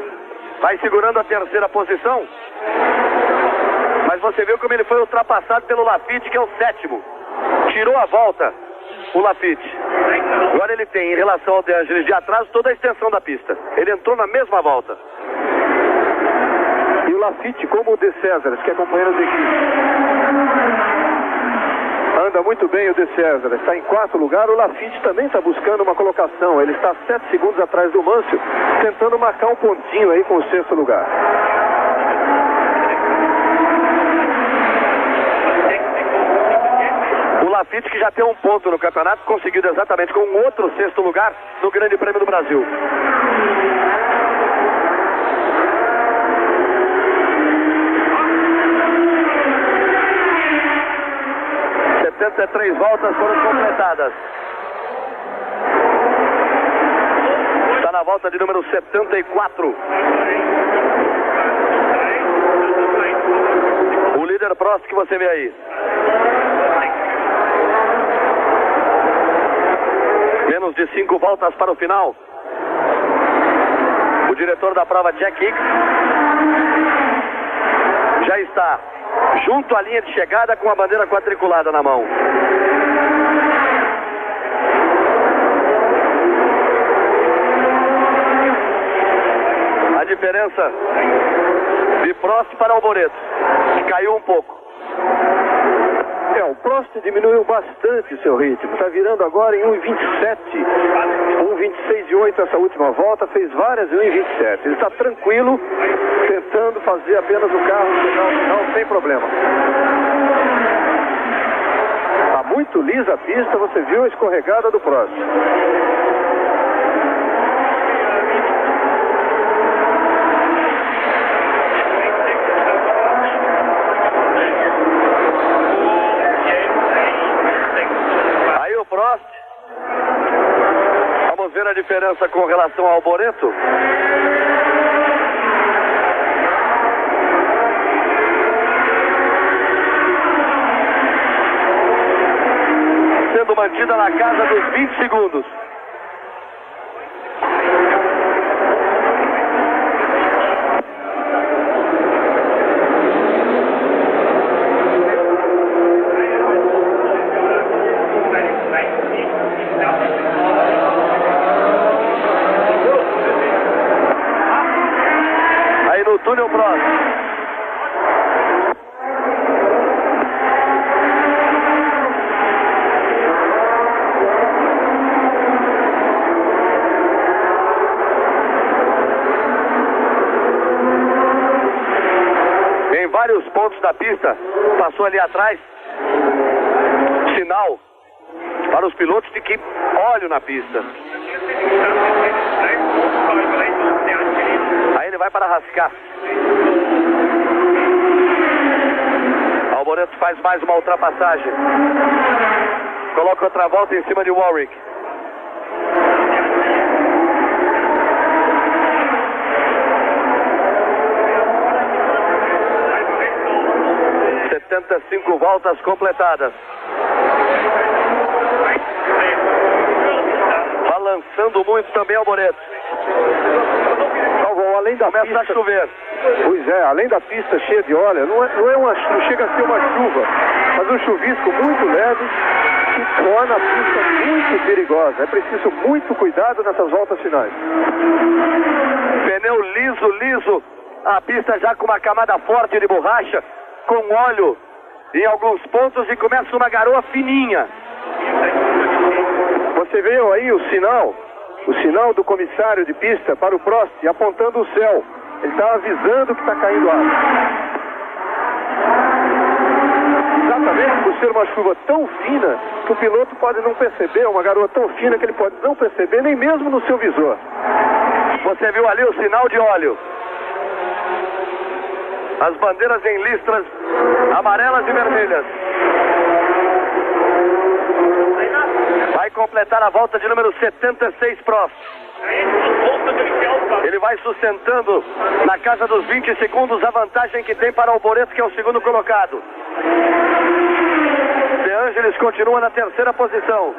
vai segurando a 3ª posição, mas você viu como ele foi ultrapassado pelo Laffite, que é o 7º. Tirou a volta o Laffite. Agora ele tem, em relação ao De Angelis de atraso, toda a extensão da pista. Ele entrou na mesma volta. E o Laffite, como o De César, que é companheiro da equipe, anda muito bem o De César, está em 4º lugar. O Laffite também está buscando uma colocação. Ele está 7 segundos atrás do Mansell, tentando marcar um pontinho aí com o 6º lugar. O Laffite, que já tem um ponto no campeonato, conseguido exatamente com um outro 6º lugar no Grande Prêmio do Brasil. Três voltas foram completadas. Está na volta de número 74. O líder Prost que você vê aí. Menos de 5 voltas para o final. O diretor da prova, Jack Hicks, já está junto à linha de chegada com a bandeira quadriculada na mão. A diferença de Prost para Alboreto, que caiu um pouco. O Prost diminuiu bastante o seu ritmo, está virando agora em 1,27, 1,26,8 essa última volta, fez várias em 1,27. Ele está tranquilo, tentando fazer apenas o carro chegar ao final sem problema. Está muito lisa a pista, você viu a escorregada do Prost. Vamos ver a diferença com relação ao Alboreto. Sendo mantida na casa dos 20 segundos. Túnel Prost. Em vários pontos da pista, passou ali atrás, sinal para os pilotos de que óleo na pista. Aí ele vai para rascar. Alboreto faz mais uma ultrapassagem. Coloca outra volta em cima de Warwick. ...75 voltas completadas. Balançando muito também Alboreto. Além da Começa pista, a chover. Pois é, além da pista cheia de óleo, não chega a ser uma chuva, mas um chuvisco muito leve que torna a pista muito perigosa. É preciso muito cuidado nessas voltas finais. Pneu liso, a pista já com uma camada forte de borracha, com óleo em alguns pontos e começa uma garoa fininha. Você viu aí o sinal do comissário de pista para o Prost, apontando o céu. Ele está avisando que está caindo água. Exatamente, o ser uma chuva tão fina que o piloto pode não perceber, uma garoa tão fina que ele pode não perceber nem mesmo no seu visor. Você viu ali o sinal de óleo. As bandeiras em listras amarelas e vermelhas. Vai completar a volta de número 76 Prost. Ele vai sustentando na casa dos 20 segundos a vantagem que tem para o Alboreto, que é o segundo colocado. De Angelis continua na terceira posição.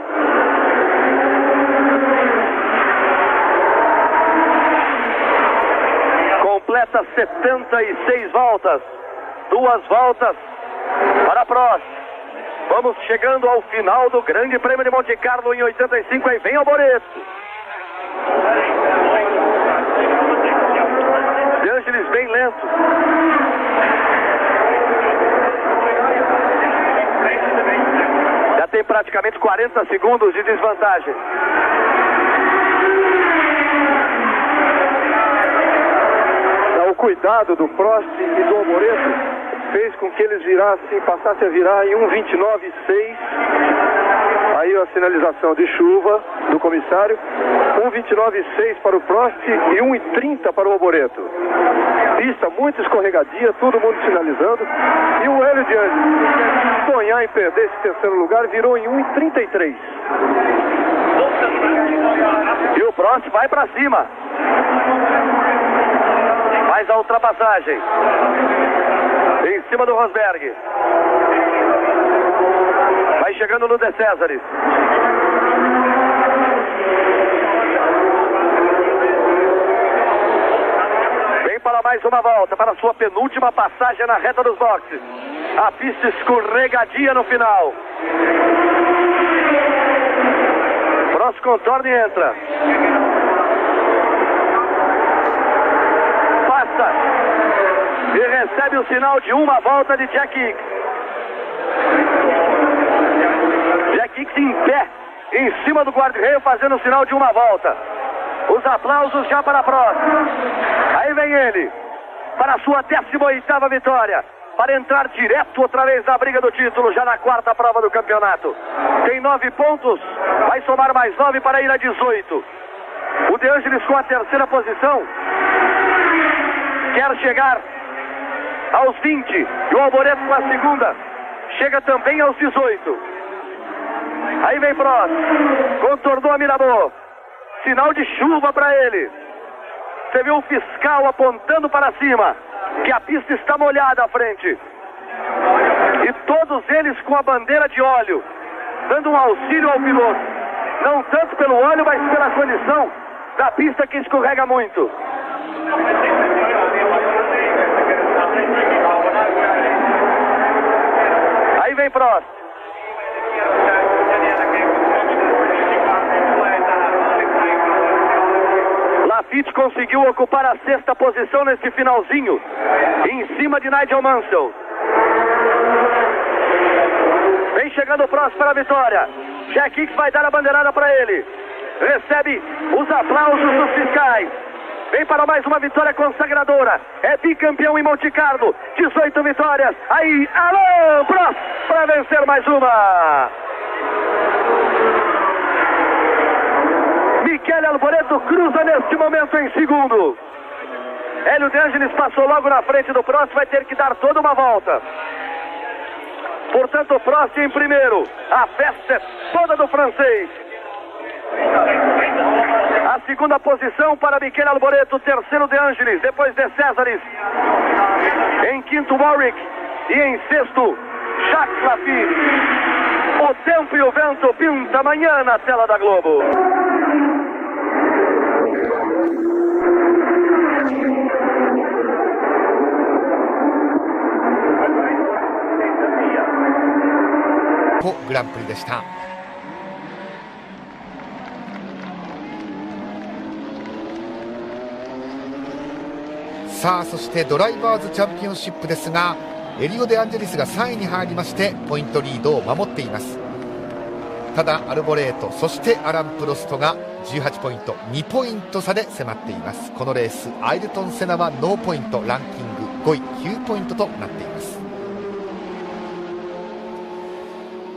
Completa 76 voltas. 2 voltas para Prost. Vamos chegando ao final do Grande Prêmio de Monte Carlo em 85. Aí vem Alboreto. De Angelis bem lento. Já tem praticamente 40 segundos de desvantagem. O cuidado do Prost e do Alboreto fez com que eles passassem a virar em 1:29.6. Aí a sinalização de chuva do comissário. 1:29.6 para o Prost e 1:30 para o Alboreto. Pista muito escorregadia, todo mundo sinalizando. E o Hélio de Angelis, sonhar em perder esse terceiro lugar, virou em 1:33. E o Prost vai para cima. Mais a ultrapassagem. Em cima do Rosberg. Vai chegando no De Cesaris. Vem para mais uma volta, para a sua penúltima passagem na reta dos boxes. A pista escorregadia no final. Prost contorna e entra. Passa. E recebe o sinal de uma volta de Jack Hicks. Jack Hicks em pé, em cima do guarda-reio, fazendo o sinal de uma volta. Os aplausos já para Prost. Aí vem ele, para a sua 18ª vitória, para entrar direto outra vez na briga do título, já na 4ª prova do campeonato. Tem 9 pontos, vai somar mais 9 para ir a 18. O De Angelis com a terceira posição quer chegar aos 20, e o Alboreto com a segunda chega também aos 18. Aí vem Prost, contornou a Mirabô, sinal de chuva para ele. Você viu o fiscal apontando para cima, que a pista está molhada à frente. E todos eles com a bandeira de óleo, dando um auxílio ao piloto. Não tanto pelo óleo, mas pela condição da pista que escorrega muito. Aí vem Prost. Laffite conseguiu ocupar a 6ª posição nesse finalzinho, em cima de Nigel Mansell. Vem chegando o Prost para a vitória. Jack Hicks vai dar a bandeirada para ele. Recebe os aplausos dos fiscais. Vem para mais uma vitória consagradora. É bicampeão em Monte Carlo. 18 vitórias. Aí, Alain Prost para vencer mais uma. Michele Alboreto cruza neste momento em segundo. Hélio de Angelis passou logo na frente do Prost. Vai ter que dar toda uma volta. Portanto, o Prost em primeiro. A festa é toda do francês. A segunda posição para Michele Alboreto, terceiro De Angelis, depois De Cesaris. Em quinto, Warwick. E em sexto, Jacques Laffite. O tempo e o vento pinta amanhã na tela da Globo. Grand Prix でした。さあそしてドライバーズチャンピオンシップですが、エリオ・デ・アンジェリスが3位に入りましてポイントリードを守っています。ただアルボレート、そしてアラン・プロストが18ポイント、2ポイント差で迫っています。このレースアイルトン・セナはノーポイント、ランキング5位、9ポイントとなっています。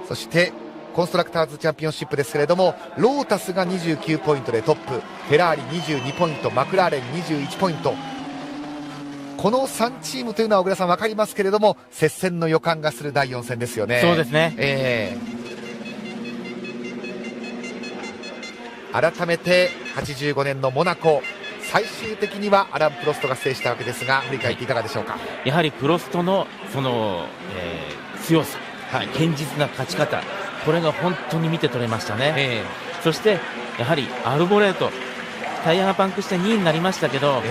そしてコンストラクターズチャンピオンシップですけれども、ロータスが29ポイントでトップ、フェラーリ22ポイント、マクラーレン21ポイント。この3チームというのは小倉さん分かりますけれども、接戦の予感がする第4戦ですよね。そうですね、改めて85年のモナコ、最終的にはアラン・プロストが制したわけですが、振り返っていかがでしょうか。やはりプロストのその、強さ、堅実な勝ち方、これが本当に見て取れましたね、そしてやはりアルボレート、タイヤがパンクして2位になりましたけど、やっ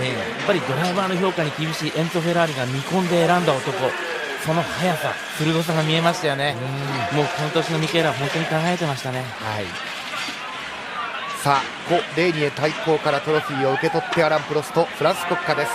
ぱりドライバーの評価に厳しいエンツォ・フェラーリが見込んで選んだ男、その速さ、鋭さが見えましたよね。もうこの年のミケーラは本当に考えてましたね。さあ、コ・レーニエ対抗からトロフィーを受け取ってアラン・プロスト、フランス国歌です。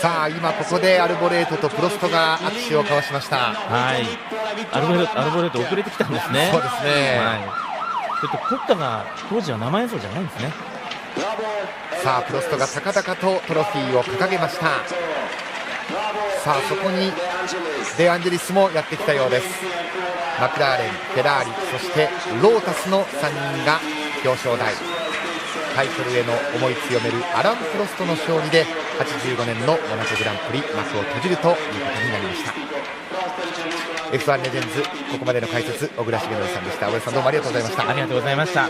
さあ、今ここでアルボレートとプロストが握手を交わしました。アルボレート遅れてきたんですね。そうですね、ちょっと国歌が当時は生演奏じゃないんですね。さあ、プロストが高々とトロフィーを掲げました。さあ、そこにデアンジェリスもやってきたようです。マクラーレン、フェラーリ、そしてロータスの3人が表彰台、タイトルへの思い強めるアラン・プロストの勝利で85年のモナコグランプリ幕を閉じるということになりました。 F1 レジェンズ、ここまでの解説小倉重則さんでした。小倉さん、どうもありがとうございました。ありがとうございました。